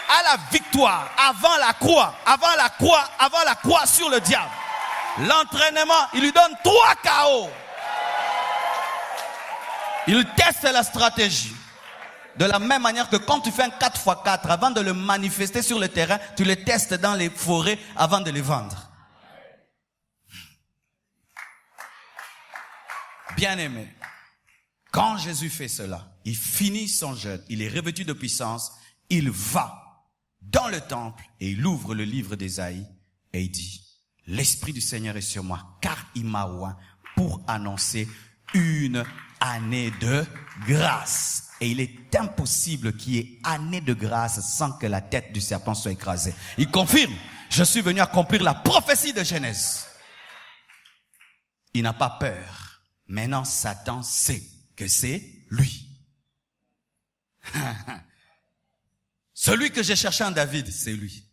a la victoire avant la croix sur le diable. L'entraînement, il lui donne 3 KO. Il teste la stratégie. De la même manière que quand tu fais un 4x4, avant de le manifester sur le terrain, tu le testes dans les forêts avant de les vendre. Bien-aimé, quand Jésus fait cela, il finit son jeûne, il est revêtu de puissance, il va dans le temple et il ouvre le livre d'Ésaïe et il dit, l'Esprit du Seigneur est sur moi, car il m'a oint pour annoncer une année de grâce. Et il est impossible qu'il y ait année de grâce sans que la tête du serpent soit écrasée. Il confirme, je suis venu accomplir la prophétie de Genèse. Il n'a pas peur. Maintenant, Satan sait que c'est lui. Celui que j'ai cherché en David, c'est lui.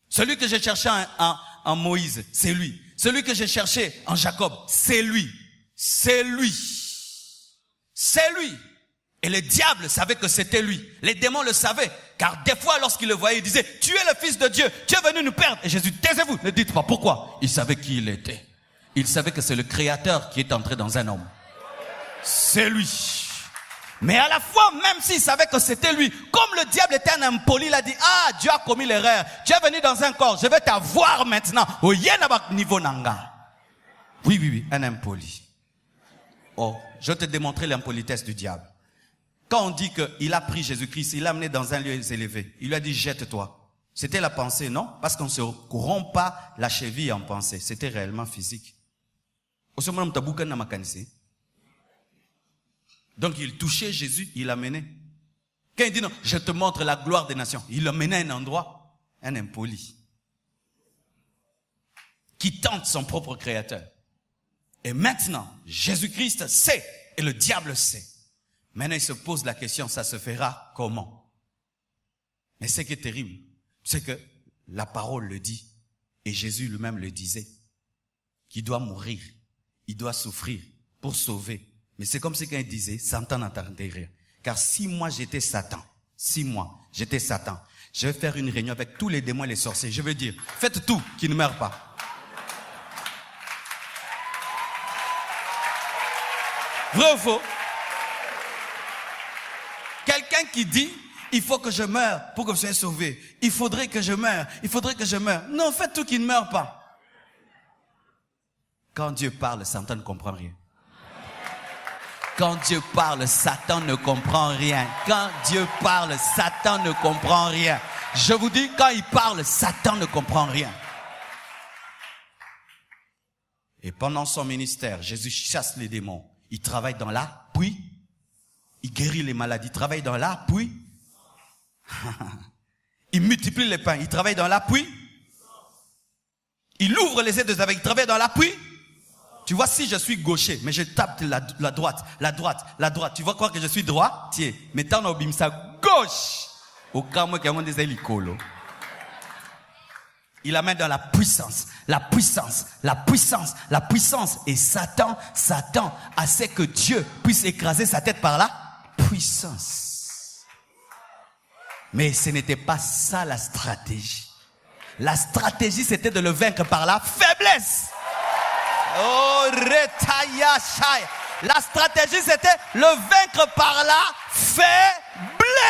Celui que j'ai cherché en Moïse, c'est lui. Celui que j'ai cherché en Jacob, c'est lui. C'est lui. C'est lui. Et le diable savait que c'était lui. Les démons le savaient. Car des fois, lorsqu'ils le voyaient, ils disaient, tu es le fils de Dieu. Tu es venu nous perdre. Et Jésus, taisez-vous. Ne dites pas pourquoi. Il savait qui il était. Il savait que c'est le Créateur qui est entré dans un homme. C'est lui. Mais à la fois, même s'il savait que c'était lui, comme le diable était un impoli, il a dit, Dieu a commis l'erreur. Tu es venu dans un corps. Je vais t'avoir maintenant. Au niveau nanga. Oui, un impoli. Oh, je vais te démontrer l'impolitesse du diable. Quand on dit qu'il a pris Jésus-Christ, il l'a amené dans un lieu élevé. Il lui a dit, jette-toi. C'était la pensée, non? Parce qu'on ne se rompt pas la cheville en pensée. C'était réellement physique. Donc il touchait Jésus, il l'amenait. Quand il dit non, je te montre la gloire des nations, il le menait à un endroit, un impoli, qui tente son propre créateur. Et maintenant, Jésus-Christ sait, et le diable sait. Maintenant, il se pose la question, ça se fera comment? Mais ce qui est terrible, c'est que la parole le dit, et Jésus lui-même le disait, qu'il doit mourir, il doit souffrir pour sauver. Mais c'est comme si quand il disait, Satan n'entendait rien. Car si moi j'étais Satan, je vais faire une réunion avec tous les démons et les sorciers. Je veux dire, faites tout, qu'ils ne meurent pas. Vrai ou faux? Quelqu'un qui dit, il faut que je meure pour que je sois sauvé. Il faudrait que je meure. Non, faites tout qu'ils ne meurent pas. Quand Dieu parle, Satan ne comprend rien. Quand Dieu parle, Satan ne comprend rien. Quand Dieu parle, Satan ne comprend rien. Je vous dis, quand il parle, Satan ne comprend rien. Et pendant son ministère, Jésus chasse les démons. Il travaille dans la pluie. Il guérit les maladies. Il travaille dans la pluie. Il multiplie les pains. Il travaille dans la pluie. Il ouvre les yeux des aveugles. Il travaille dans la pluie. Tu vois, si je suis gaucher, mais je tape la droite. Tu vas croire que je suis droitier. Mais tant au bimsa gauche. Au cas où il des hélicos. Il amène dans la puissance. Et Satan a fait que Dieu puisse écraser sa tête par la puissance. Mais ce n'était pas ça la stratégie. La stratégie, c'était de le vaincre par la faiblesse. Oh, retayashai. La stratégie, c'était le vaincre par la faiblesse.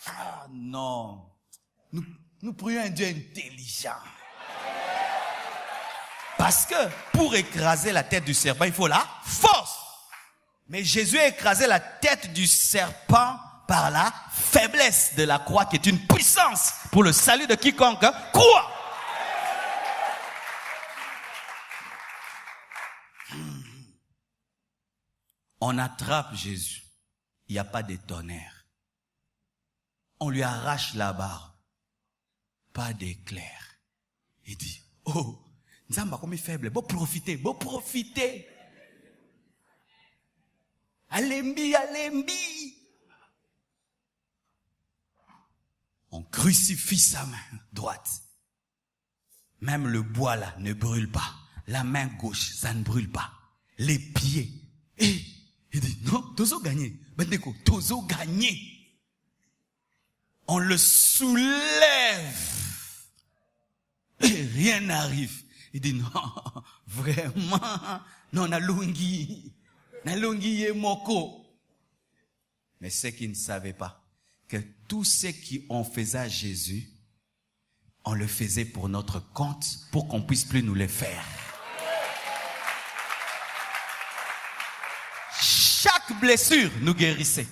Ah non. Nous prions un Dieu intelligent. Parce que pour écraser la tête du serpent, il faut la force. Mais Jésus a écrasé la tête du serpent par la faiblesse de la croix, qui est une puissance pour le salut de quiconque croit. On attrape Jésus. Il n'y a pas de tonnerre. On lui arrache la barre. Pas d'éclair. Il dit, oh, Nzamba comme est faible, bon profiter. Alembi. On crucifie sa main droite. Même le bois là ne brûle pas. La main gauche, ça ne brûle pas. Les pieds. Et il dit, non, Tozo gagné. Bendeko, Tozo gagné. On le soulève. Et rien n'arrive. Il dit, non, vraiment, non, nalungi ye moko. Mais c'est qu'ils ne savaient pas que tout ce qu'on faisait à Jésus, on le faisait pour notre compte, pour qu'on puisse plus nous le faire. Chaque blessure nous guérissait.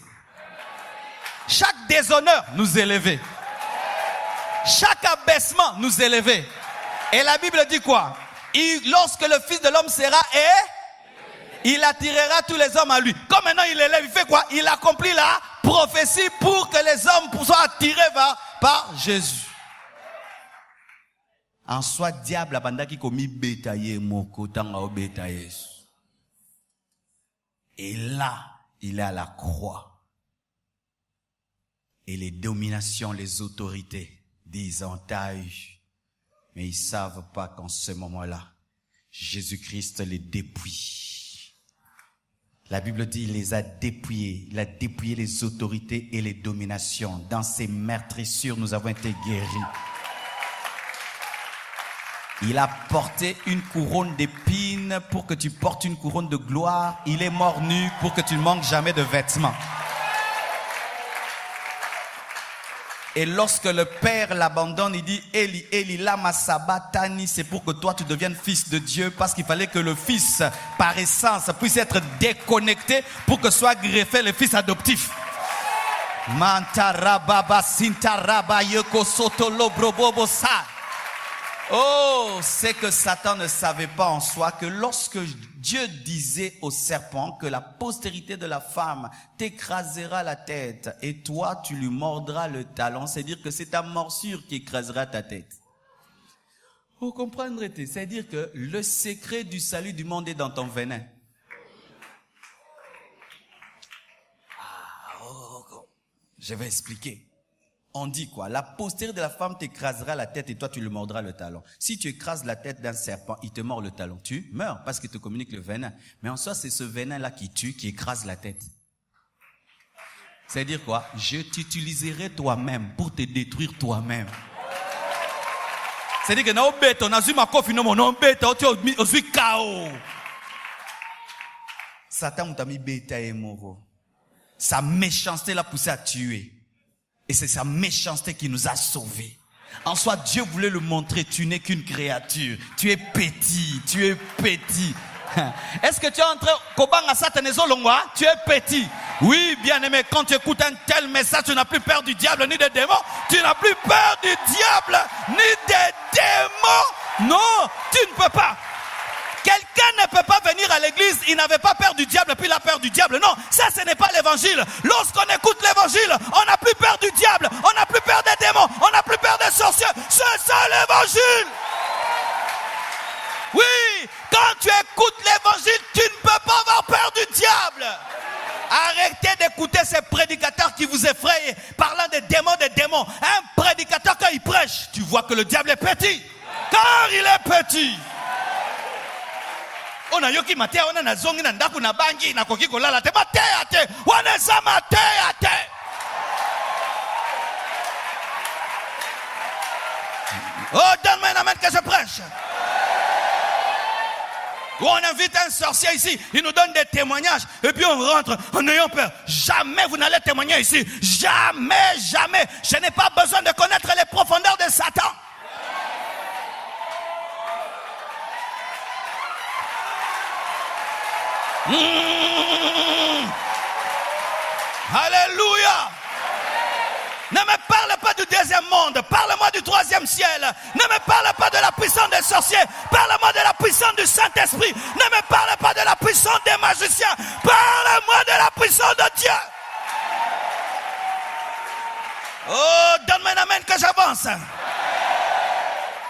Chaque déshonneur nous élevait. Chaque abaissement nous élevait. Et la Bible dit quoi? Lorsque le Fils de l'homme sera il attirera tous les hommes à lui. Comme maintenant il élève, il fait quoi? Il accomplit la prophétie pour que les hommes soient attirés par Jésus. En soi, diable abandaki komi betaye moko tanga o betaye. Et là, il est à la croix. Et les dominations, les autorités disent en taille. Mais ils savent pas qu'en ce moment-là, Jésus-Christ les dépouille. La Bible dit, il les a dépouillés. Il a dépouillé les autorités et les dominations. Dans ces meurtrissures, nous avons été guéris. Il a porté une couronne d'épines pour que tu portes une couronne de gloire. Il est mort nu pour que tu ne manques jamais de vêtements. Et lorsque le Père l'abandonne, il dit, Eli, Eli, lama sabachthani, c'est pour que toi tu deviennes fils de Dieu, parce qu'il fallait que le fils, par essence, puisse être déconnecté pour que soit greffé le fils adoptif. Mantarababa sintaraba yoko sotolo brobobo sa. Oh, c'est que Satan ne savait pas en soi que lorsque Dieu disait au serpent que la postérité de la femme t'écrasera la tête et toi tu lui mordras le talon, c'est-à-dire que c'est ta morsure qui écrasera ta tête. Vous comprendrez, c'est-à-dire que le secret du salut du monde est dans ton venin. Je vais expliquer. On dit quoi? La postérité de la femme t'écrasera la tête et toi tu lui mordras le talon. Si tu écrases la tête d'un serpent, il te mord le talon, tu meurs parce qu'il te communique le venin. Mais en soi, c'est ce venin-là qui tue, qui écrase la tête. C'est-à-dire quoi? Je t'utiliserai toi-même pour te détruire toi-même. C'est-à-dire que on bête, on a ma coffre, on bête, on suis KO. Satan t'a mis bêta et moro. Sa méchanceté l'a poussé à tuer. Et c'est sa méchanceté qui nous a sauvés. En soi, Dieu voulait le montrer, tu n'es qu'une créature. Tu es petit, tu es petit. Est-ce que tu es en train de... Tu es petit. Oui, bien aimé, quand tu écoutes un tel message, tu n'as plus peur du diable ni des démons. Tu n'as plus peur du diable ni des démons. Non, tu ne peux pas. Quelqu'un ne peut pas venir à l'église, il n'avait pas peur du diable, puis il a peur du diable. Non, ça ce n'est pas l'évangile. Lorsqu'on écoute l'évangile, on n'a plus peur du diable, on n'a plus peur des démons, on n'a plus peur des sorciers. C'est ça l'évangile. Oui, quand tu écoutes l'évangile, tu ne peux pas avoir peur du diable. Arrêtez d'écouter ces prédicateurs qui vous effrayent, parlant des démons. Un prédicateur, quand il prêche, tu vois que le diable est petit. Car il est petit. On a yoki maté, on a zongi na ndaku na bangi na koki kolala te maté ate, on a ça maté ate. Oh, donne-moi un amen que je prêche. On invite un sorcier ici, il nous donne des témoignages, et puis on rentre en ayant peur. Jamais vous n'allez témoigner ici. Jamais, jamais. Je n'ai pas besoin de connaître les profondeurs de Satan. Alléluia. Ne me parle pas du deuxième monde, parle-moi du troisième ciel. Ne me parle pas de la puissance des sorciers, parle-moi de la puissance du Saint-Esprit. Ne me parle pas de la puissance des magiciens, parle-moi de la puissance de Dieu. Oh, donne-moi un amen que j'avance.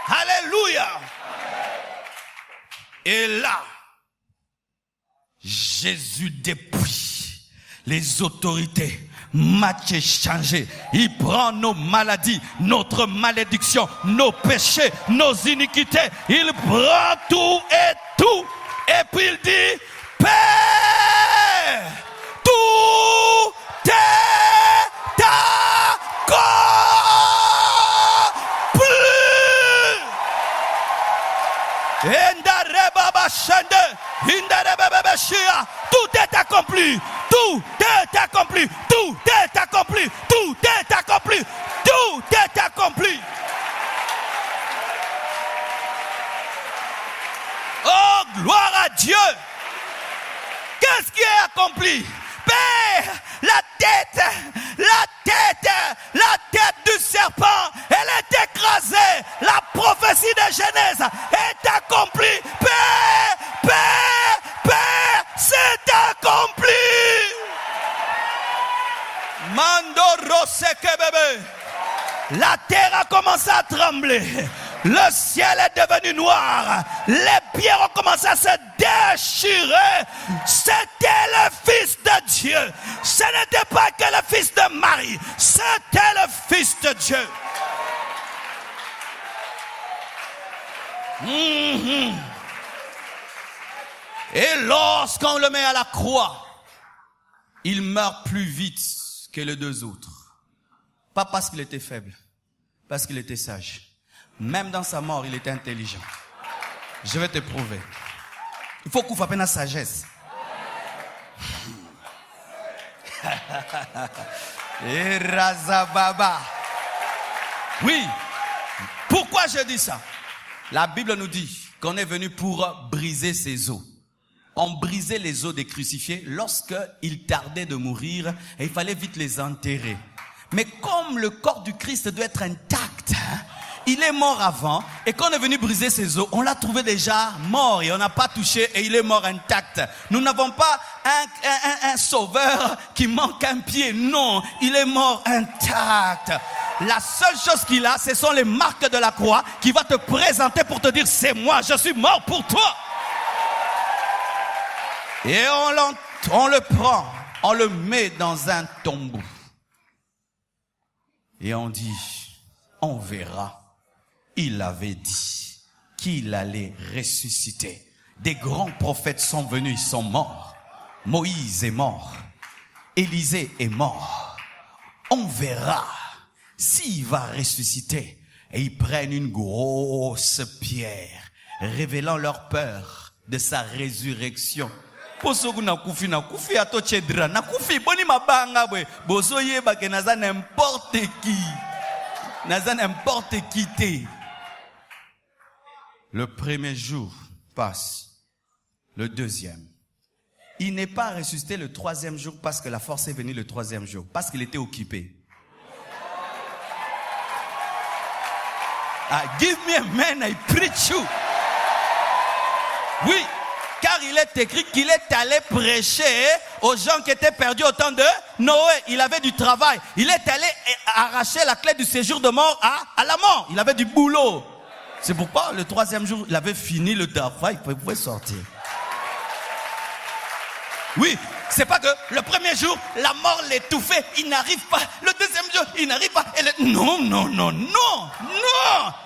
Alléluia. Et là, Jésus dépouille les autorités, match échangé. Il prend nos maladies, notre malédiction, nos péchés, nos iniquités. Il prend tout. Et puis il dit, Père, tout est accompli. Tout est accompli. Tout est accompli. Tout est accompli. Tout est accompli. Tout est accompli. Oh, gloire à Dieu. Qu'est-ce qui est accompli? Père, la tête du serpent, elle est écrasée. La prophétie de Genèse est accomplie. Père, c'est accompli. Mando Roseke bébé. La terre a commencé à trembler. Le ciel est devenu noir. Les pierres ont commencé à se déchirer. C'était le Fils de Dieu. Ce n'était pas que le Fils de Marie. C'était le Fils de Dieu. Et lorsqu'on le met à la croix, il meurt plus vite que les deux autres. Pas parce qu'il était faible, parce qu'il était sage. Même dans sa mort, il était intelligent. Je vais te prouver. Il faut qu'on fasse la sagesse. Et Razababa. Oui. Pourquoi je dis ça? La Bible nous dit qu'on est venu pour briser ses os. On brisait les os des crucifiés lorsqu'ils tardaient de mourir et il fallait vite les enterrer. Mais comme le corps du Christ doit être intact, il est mort avant. Et quand on est venu briser ses os, on l'a trouvé déjà mort et on n'a pas touché et il est mort intact. Nous n'avons pas un sauveur qui manque un pied. Non, il est mort intact. La seule chose qu'il a, ce sont les marques de la croix qui va te présenter pour te dire, c'est moi, je suis mort pour toi. Et on le prend, on le met dans un tombeau. Et on dit, on verra. Il avait dit qu'il allait ressusciter. Des grands prophètes sont venus, ils sont morts. Moïse est mort. Élisée est mort. On verra s'il va ressusciter. Et ils prennent une grosse pierre, révélant leur peur de sa résurrection. Posoku na kufi ato chedra na kufi boni mabanga bwe bozo yeba ke naza n'importe qui te. Le premier jour passe, le deuxième. Il n'est pas ressuscité le troisième jour parce que la force est venue le troisième jour, parce qu'il était occupé. Give me a man, I preach you. Oui. Car il est écrit qu'il est allé prêcher aux gens qui étaient perdus au temps de Noé. Il avait du travail. Il est allé arracher la clé du séjour de mort à la mort. Il avait du boulot. C'est pourquoi le troisième jour, il avait fini le travail. Il pouvait sortir. Oui, c'est pas que le premier jour, la mort l'étouffait. Il n'arrive pas. Le deuxième jour, il n'arrive pas. Non.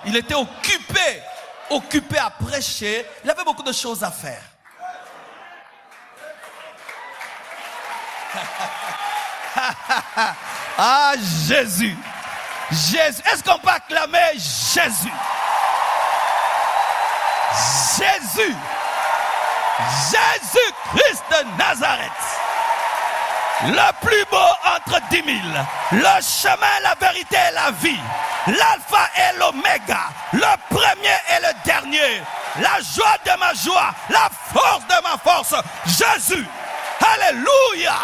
Il était occupé à prêcher. Il avait beaucoup de choses à faire. Ah, Jésus. Est-ce qu'on peut acclamer Jésus? Jésus-Christ de Nazareth. Le plus beau entre 10 000. Le chemin, la vérité et la vie. L'alpha et l'oméga. Le premier et le dernier. La joie de ma joie. La force de ma force. Jésus. Alléluia.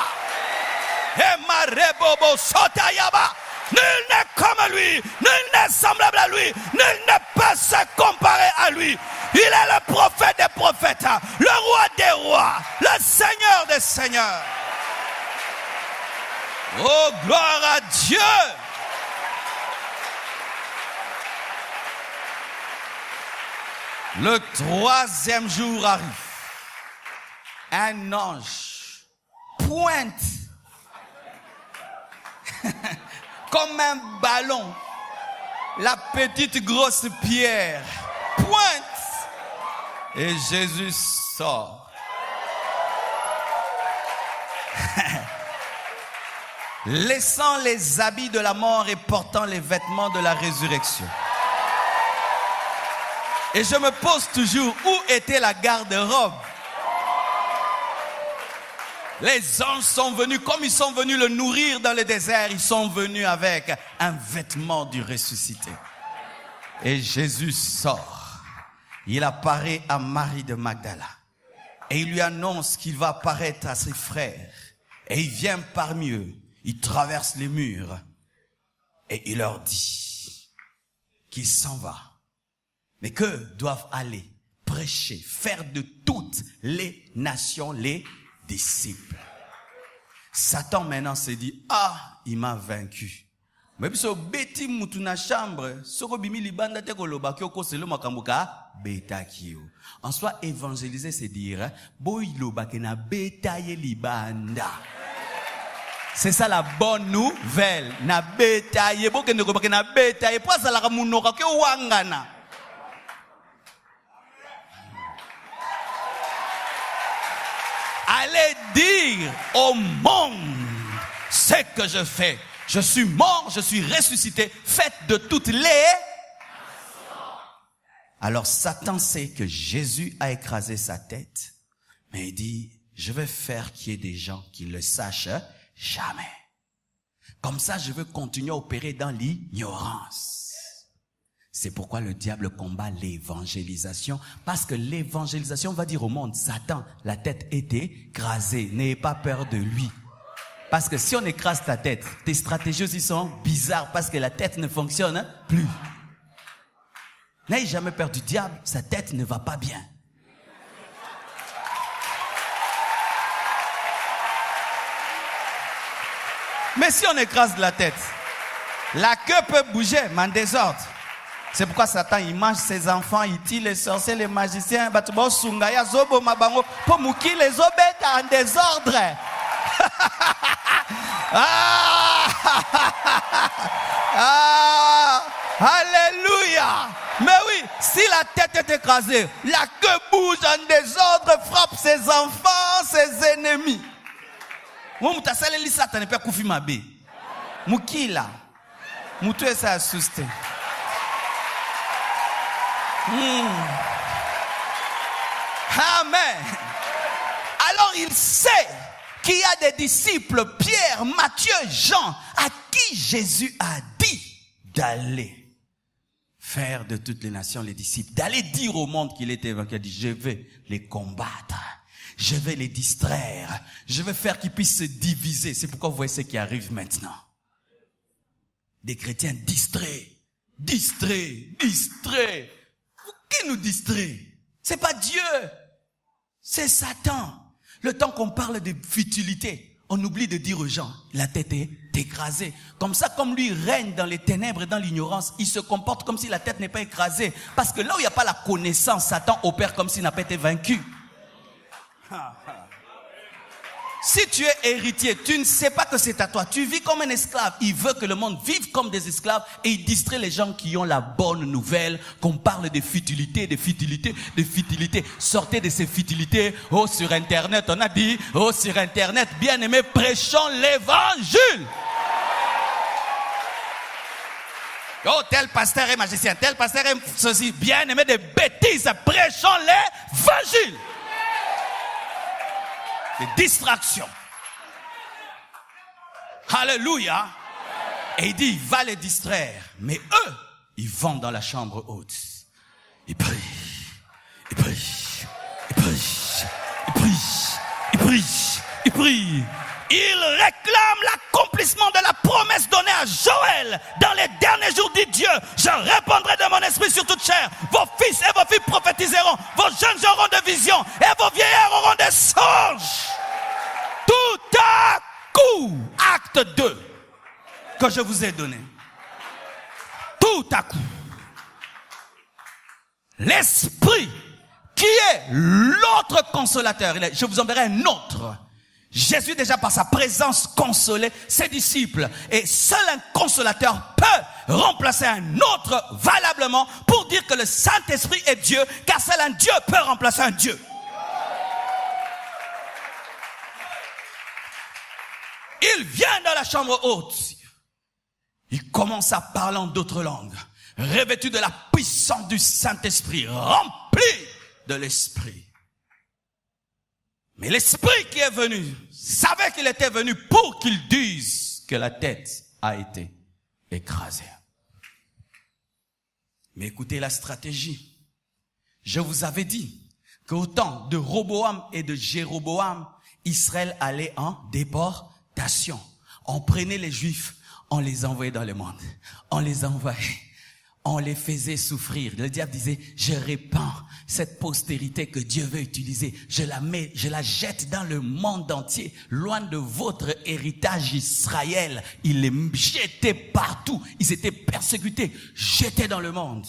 Et Marebobo Sotayaba. Nul n'est comme lui, nul n'est semblable à lui, nul ne peut se comparer à lui. Il est le prophète des prophètes, le roi des rois, le Seigneur des seigneurs. Oh, gloire à Dieu. Le troisième jour arrive. Un ange pointe comme un ballon la petite grosse pierre pointe et Jésus sort. Laissant les habits de la mort et portant les vêtements de la résurrection. Et je me pose toujours, où était la garde-robe? Les anges sont venus, comme ils sont venus le nourrir dans le désert, ils sont venus avec un vêtement du ressuscité. Et Jésus sort. Il apparaît à Marie de Magdala. Et il lui annonce qu'il va apparaître à ses frères. Et il vient parmi eux. Il traverse les murs. Et il leur dit qu'il s'en va. Mais que doivent aller prêcher, faire de toutes les nations les disciples. Satan maintenant se dit, il m'a vaincu. Mais puis beti mutu na chambre, soko bimi libanda te koloba ki okoselo makambo ka beta kio. En soi évangéliser c'est dire boy loba ke na beta ye libanda. C'est ça la bonne nouvelle. Na beta ye bo ke ne koba ke na beta ye pas la munoka ke wangana. Allez dire au monde ce que je fais. Je suis mort, je suis ressuscité. Faites de toutes les... Alors Satan sait que Jésus a écrasé sa tête. Mais il dit, je vais faire qu'il y ait des gens qui le sachent jamais. Comme ça, je veux continuer à opérer dans l'ignorance. C'est pourquoi le diable combat l'évangélisation. Parce que l'évangélisation va dire au monde, Satan, la tête est écrasée. N'ayez pas peur de lui. Parce que si on écrase ta tête, tes stratégies aussi sont bizarres parce que la tête ne fonctionne plus. n'ayez jamais peur du diable, sa tête ne va pas bien. Mais si on écrase la tête, la queue peut bouger, mais en désordre. C'est pourquoi Satan, il mange ses enfants, il tue les sorciers, les magiciens, pour mouki les obètes en désordre. Alléluia. Mais oui, si la tête est écrasée, la queue bouge en désordre, frappe ses enfants, ses ennemis. Mukila. Mutu esa asuste. Amen. Alors il sait qu'il y a des disciples, Pierre, Matthieu, Jean, à qui Jésus a dit d'aller faire de toutes les nations les disciples, d'aller dire au monde qu'il était vaincu. Il a dit, je vais les combattre, je vais les distraire, je vais faire qu'ils puissent se diviser. C'est pourquoi vous voyez ce qui arrive maintenant. Des chrétiens distraits. Qui nous distrait? C'est pas Dieu, c'est Satan. Le temps qu'on parle de futilité, on oublie de dire aux gens, la tête est écrasée. Comme ça, comme lui règne dans les ténèbres et dans l'ignorance, il se comporte comme si la tête n'est pas écrasée. Parce que là où il n'y a pas la connaissance, Satan opère comme s'il n'a pas été vaincu. Si tu es héritier, tu ne sais pas que c'est à toi. Tu vis comme un esclave. Il veut que le monde vive comme des esclaves et il distrait les gens qui ont la bonne nouvelle, qu'on parle de futilité. Sortez de ces futilités. Oh, sur Internet, on a dit, oh, sur Internet, bien-aimés, prêchons l'évangile. Oh, tel pasteur est magicien, tel pasteur est ceci, bien-aimés, des bêtises, prêchons l'évangile. Des distractions. Alléluia. Et il dit, il va les distraire. Mais eux, ils vont dans la chambre haute. Ils prient. Ils réclament l'accomplissement de la promesse donnée à Joël. Dans les derniers jours, dit Dieu, je répandrai de mon esprit sur toute chair. Vos fils et vos filles prophétiseront. Vos jeunes auront des visions. Et vos vieillards auront des songes. Tout à coup, acte 2, que je vous ai donné. Tout à coup. L'esprit, qui est l'autre consolateur. Je vous enverrai un autre. Jésus déjà par sa présence consolait ses disciples. Et seul un consolateur peut remplacer un autre valablement pour dire que le Saint-Esprit est Dieu, car seul un Dieu peut remplacer un Dieu. Il vient dans la chambre haute. Il commence à parler en d'autres langues, revêtu de la puissance du Saint-Esprit, rempli de l'Esprit. Mais l'Esprit qui est venu savait qu'il était venu pour qu'il dise que la tête a été écrasée. Mais écoutez la stratégie. Je vous avais dit qu'au temps de Roboam et de Jéroboam, Israël allait en déportation. On prenait les Juifs, on les envoyait dans le monde. On les envoyait. On les faisait souffrir. Le diable disait, je répands cette postérité que Dieu veut utiliser. Je la jette dans le monde entier, loin de votre héritage Israël. Il les jetait partout. Ils étaient persécutés, jetés dans le monde.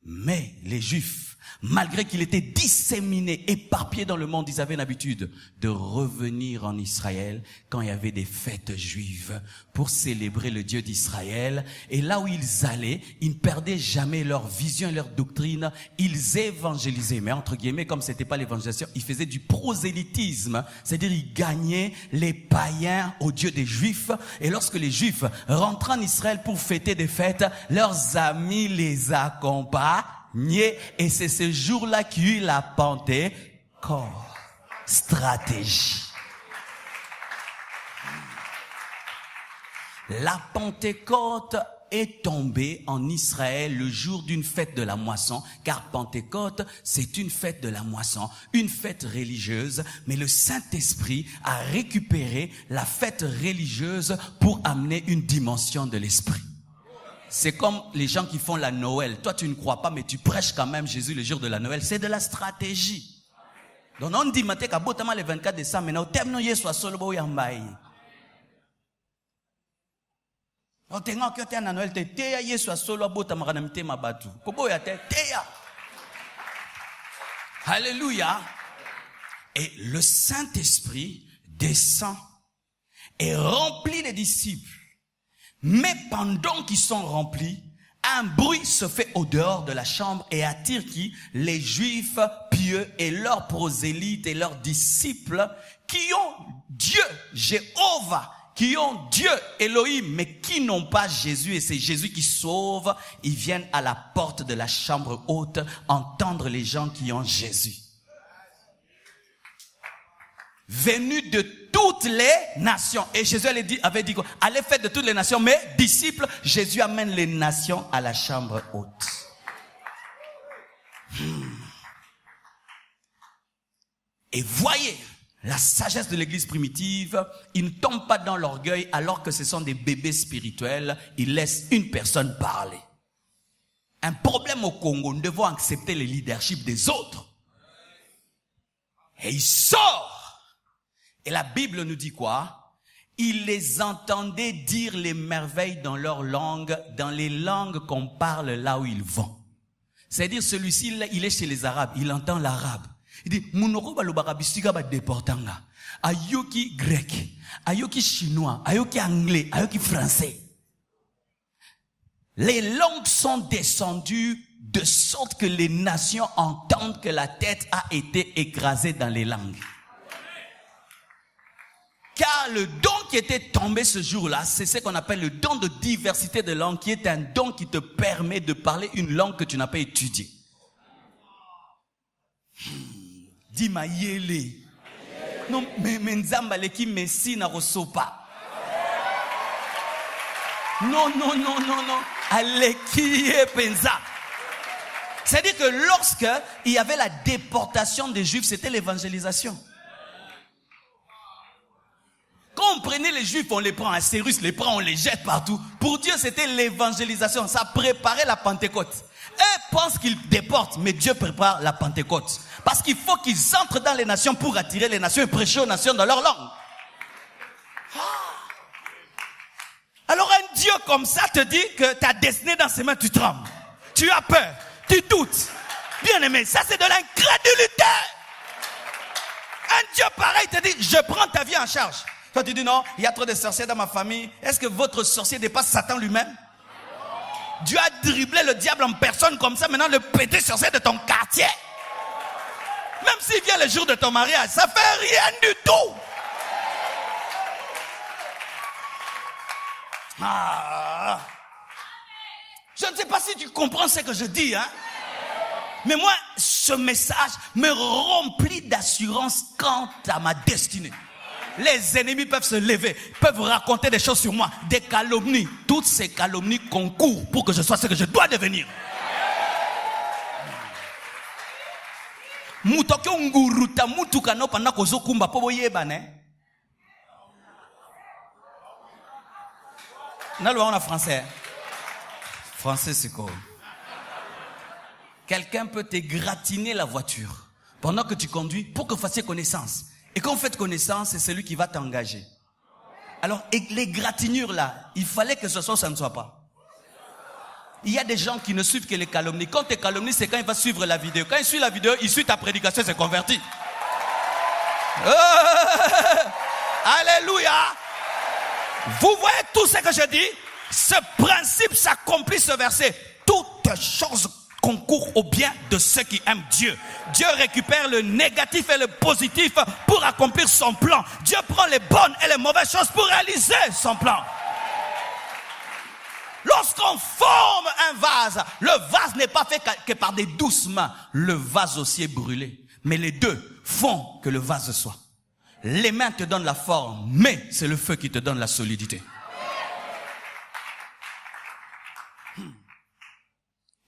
Mais les Juifs, malgré qu'ils étaient disséminés, éparpillés dans le monde, ils avaient l'habitude de revenir en Israël quand il y avait des fêtes juives pour célébrer le Dieu d'Israël. Et là où ils allaient, ils ne perdaient jamais leur vision et leur doctrine. Ils évangélisaient. Mais entre guillemets, comme c'était pas l'évangélisation, ils faisaient du prosélytisme. C'est-à-dire, ils gagnaient les païens au Dieu des Juifs. Et lorsque les Juifs rentraient en Israël pour fêter des fêtes, leurs amis les accompagnaient. Et c'est ce jour-là qu'il y a eu la Pentecôte. Stratégie. La Pentecôte est tombée en Israël le jour d'une fête de la moisson, car Pentecôte, c'est une fête de la moisson, une fête religieuse, mais le Saint-Esprit a récupéré la fête religieuse pour amener une dimension de l'esprit. C'est comme les gens qui font la Noël. Toi, tu ne crois pas, mais tu prêches quand même Jésus le jour de la Noël. C'est de la stratégie. Donc, on dit, le 24 décembre, maintenant, au terme, nous y est soit solo, yambaye. On te nga kyote na Noël, te teya Yesu a solo, bota maranamite mabatu. Kobo ya te, teya. Alléluia. Et le Saint-Esprit descend et remplit les disciples. Mais pendant qu'ils sont remplis, un bruit se fait au dehors de la chambre et attire qui? Les Juifs pieux et leurs prosélytes et leurs disciples qui ont Dieu, Jéhovah, qui ont Dieu, Elohim, mais qui n'ont pas Jésus. Et c'est Jésus qui sauve. Ils viennent à la porte de la chambre haute entendre les gens qui ont Jésus. Venus de toutes les nations. Et Jésus avait dit quoi? Allez faire de toutes les nations, mais disciples, Jésus amène les nations à la chambre haute. Et voyez, la sagesse de l'église primitive, ils ne tombent pas dans l'orgueil alors que ce sont des bébés spirituels. Ils laissent une personne parler. Un problème au Congo, nous devons accepter le leadership des autres. Et il sort. Et la Bible nous dit quoi? Ils les entendaient dire les merveilles dans leur langue, dans les langues qu'on parle là où ils vont. C'est-à-dire celui-ci, il est chez les Arabes, il entend l'arabe. Il dit, Mounoko balobarabi siga ba déportanga. Ayoki grec, ayoki chinois, ayoki anglais, ayoki français. Les langues sont descendues de sorte que les nations entendent que la tête a été écrasée dans les langues. Car le don qui était tombé ce jour-là, c'est ce qu'on appelle le don de diversité de langues, qui est un don qui te permet de parler une langue que tu n'as pas étudiée. Dis ma yele. Non, mais nzamba leki messi na rosopa. Non. Aleki penza. C'est-à-dire que lorsque il y avait la déportation des Juifs, c'était l'évangélisation. Quand on prenait les Juifs, on les prend à Cyrus, les prend, on les jette partout. Pour Dieu, c'était l'évangélisation. Ça préparait la Pentecôte. Eux pensent qu'ils déportent, mais Dieu prépare la Pentecôte. Parce qu'il faut qu'ils entrent dans les nations pour attirer les nations et prêcher aux nations dans leur langue. Alors un Dieu comme ça te dit que ta destinée dans ses mains, tu trembles. Tu as peur, tu doutes. Bien aimé, ça c'est de l'incrédulité. Un Dieu pareil te dit, je prends ta vie en charge. Toi tu dis non, il y a trop de sorciers dans ma famille. Est-ce que votre sorcier dépasse Satan lui-même? Dieu a dribblé le diable en personne comme ça, maintenant le petit sorcier de ton quartier. Même s'il vient le jour de ton mariage, ça fait rien du tout. Je ne sais pas si tu comprends ce que je dis, hein. Mais moi, ce message me remplit d'assurance quant à ma destinée. Les ennemis peuvent se lever, peuvent raconter des choses sur moi, des calomnies. Toutes ces calomnies concourent pour que je sois ce que je dois devenir. On a français. Français, c'est quoi? Quelqu'un peut t'égratiner la voiture pendant que tu conduis pour que vous fassiez connaissance. Et quand vous faites connaissance, c'est celui qui va t'engager. Alors, les gratignures là, il fallait que ce soit, ça ne soit pas. Il y a des gens qui ne suivent que les calomnies. Quand tu es calomnie, c'est quand il va suivre la vidéo. Quand il suit la vidéo, il suit ta prédication, il s'est converti. Alléluia. Vous voyez tout ce que je dis? Ce principe s'accomplit, ce verset. Toutes choses concourent au bien de ceux qui aiment Dieu. Dieu récupère le négatif et le positif pour accomplir son plan. Dieu prend les bonnes et les mauvaises choses pour réaliser son plan. Lorsqu'on forme un vase, le vase n'est pas fait que par des douces mains. Le vase aussi est brûlé. Mais les deux font que le vase soit. Les mains te donnent la forme, mais c'est le feu qui te donne la solidité.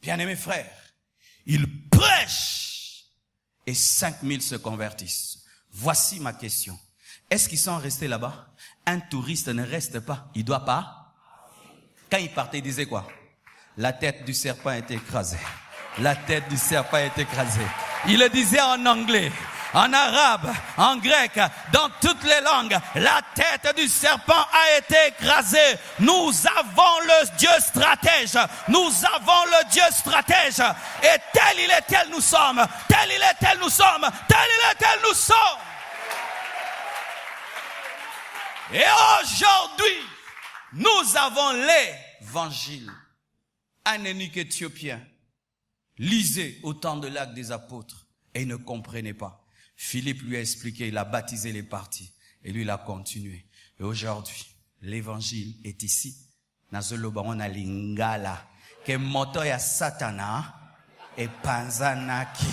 Bien-aimés frères, ils prêchent et 5000 se convertissent. Voici ma question. Est-ce qu'ils sont restés là-bas? Un touriste ne reste pas. Il doit pas. Quand il partait, il disait quoi? La tête du serpent est écrasée. La tête du serpent est écrasée. Il le disait en anglais, en arabe, en grec, dans toutes les langues. La tête du serpent a été écrasée. Nous avons le Dieu stratège. Nous avons le Dieu stratège. Et tel il est, tel nous sommes. Tel il est, tel nous sommes. Tel il est, tel nous sommes. Et aujourd'hui, nous avons l'évangile. Un eunuque éthiopien lisait au temps de l'Acte des Apôtres et il ne comprenait pas. Philippe lui a expliqué, il a baptisé les parties et lui il a continué. Et aujourd'hui, l'évangile est ici. Nazoloba on a lingala que moto ya satana et panzanaki.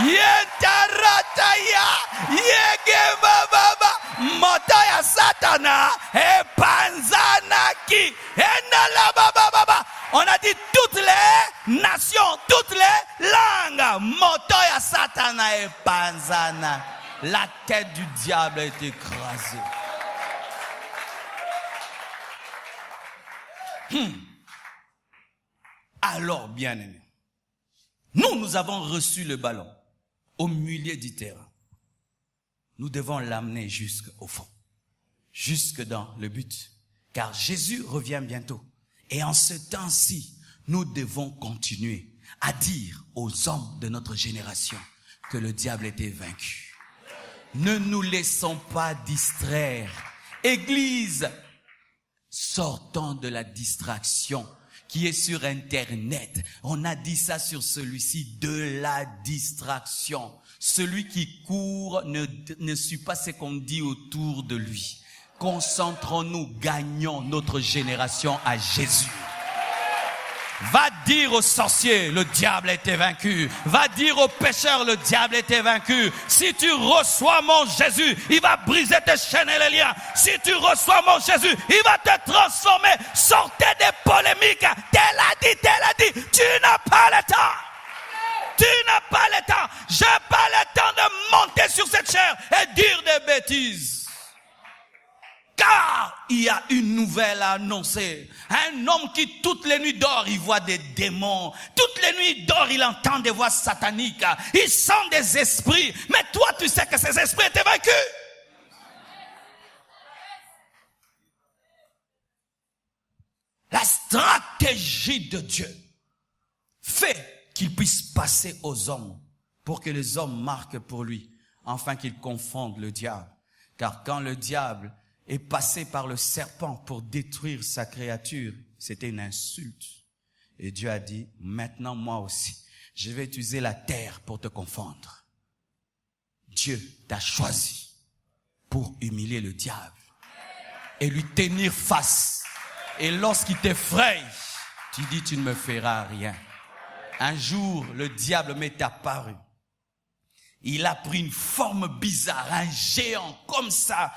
Yentarata ya yegeba baba moto ya satana et panzanaki. Endala baba baba. On a dit toutes les nations, toutes les langues. Motoya Satana et Panzana. La tête du diable est écrasée. Alors, bien-aimés, nous avons reçu le ballon au milieu du terrain. Nous devons l'amener jusqu'au fond, jusque dans le but. Car Jésus revient bientôt. Et en ce temps-ci, nous devons continuer à dire aux hommes de notre génération que le diable était vaincu. Ne nous laissons pas distraire. Église, sortons de la distraction qui est sur Internet. On a dit ça sur celui-ci, de la distraction. Celui qui court ne suit pas ce qu'on dit autour de lui. Concentrons-nous, gagnons notre génération à Jésus. Va dire aux sorciers, le diable a été vaincu. Va dire aux pécheurs, le diable a été vaincu. Si tu reçois mon Jésus, il va briser tes chaînes et les liens. Si tu reçois mon Jésus, il va te transformer. Sortez des polémiques. Tel a dit. Tu n'as pas le temps. Tu n'as pas le temps. J'ai pas le temps de monter sur cette chair et dire des bêtises. Car il y a une nouvelle à annoncer. Un homme qui toutes les nuits dort, il voit des démons. Toutes les nuits il dort, il entend des voix sataniques. Il sent des esprits. Mais toi, tu sais que ces esprits étaient vaincus. La stratégie de Dieu fait qu'il puisse passer aux hommes pour que les hommes marquent pour lui, afin qu'ils confondent le diable. Car quand le diable est passé par le serpent pour détruire sa créature, c'était une insulte. Et Dieu a dit, maintenant moi aussi, je vais utiliser la terre pour te confondre. Dieu t'a choisi pour humilier le diable et lui tenir face. Et lorsqu'il t'effraie, tu dis, tu ne me feras rien. Un jour, le diable m'est apparu. Il a pris une forme bizarre, un géant comme ça,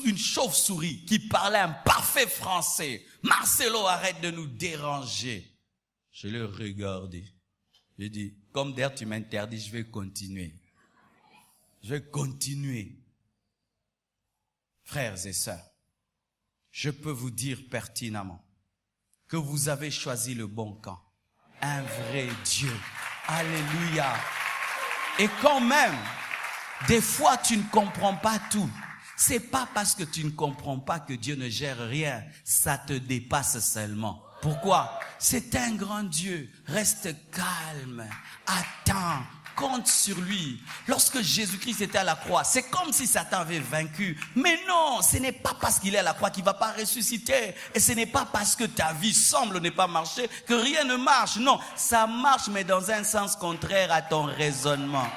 une chauve-souris qui parlait un parfait français. Marcelo, arrête de nous déranger. Je l'ai regardé. J'ai dit, comme d'ailleurs tu m'interdis, je vais continuer. Je vais continuer. Frères et sœurs, je peux vous dire pertinemment que vous avez choisi le bon camp. Un vrai Dieu. Alléluia. Et quand même, des fois tu ne comprends pas tout. C'est pas parce que tu ne comprends pas que Dieu ne gère rien. Ça te dépasse seulement. Pourquoi? C'est un grand Dieu. Reste calme. Attends. Compte sur lui. Lorsque Jésus-Christ était à la croix, c'est comme si Satan avait vaincu. Mais non, ce n'est pas parce qu'il est à la croix qu'il va pas ressusciter. Et ce n'est pas parce que ta vie semble ne pas marcher que rien ne marche. Non, ça marche, mais dans un sens contraire à ton raisonnement.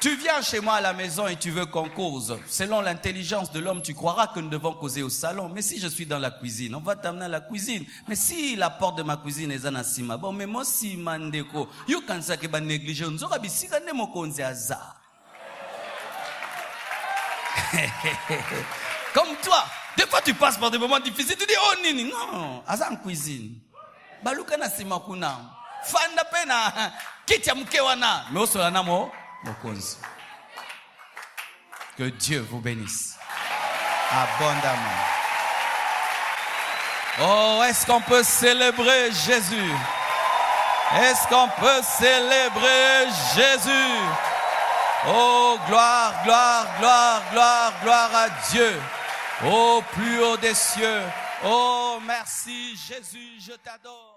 Tu viens chez moi à la maison et tu veux qu'on cause. Selon l'intelligence de l'homme, tu croiras que nous devons causer au salon. Mais si je suis dans la cuisine, on va t'amener à la cuisine. Mais si la porte de ma cuisine est en sima, bon, mais moi si mandeko, you can say que négligé, on aura bisi quand même konze azar. Comme toi, des fois tu passes par des moments difficiles, tu dis oh nini, non, azar en cuisine. Baluka na sima kuna, fanda pena, kitia mkewana, mais au solana mo. Que Dieu vous bénisse abondamment. Oh, est-ce qu'on peut célébrer Jésus? Est-ce qu'on peut célébrer Jésus? Oh, gloire, gloire, gloire, gloire, gloire à Dieu. Au plus haut des cieux. Oh, merci Jésus, je t'adore.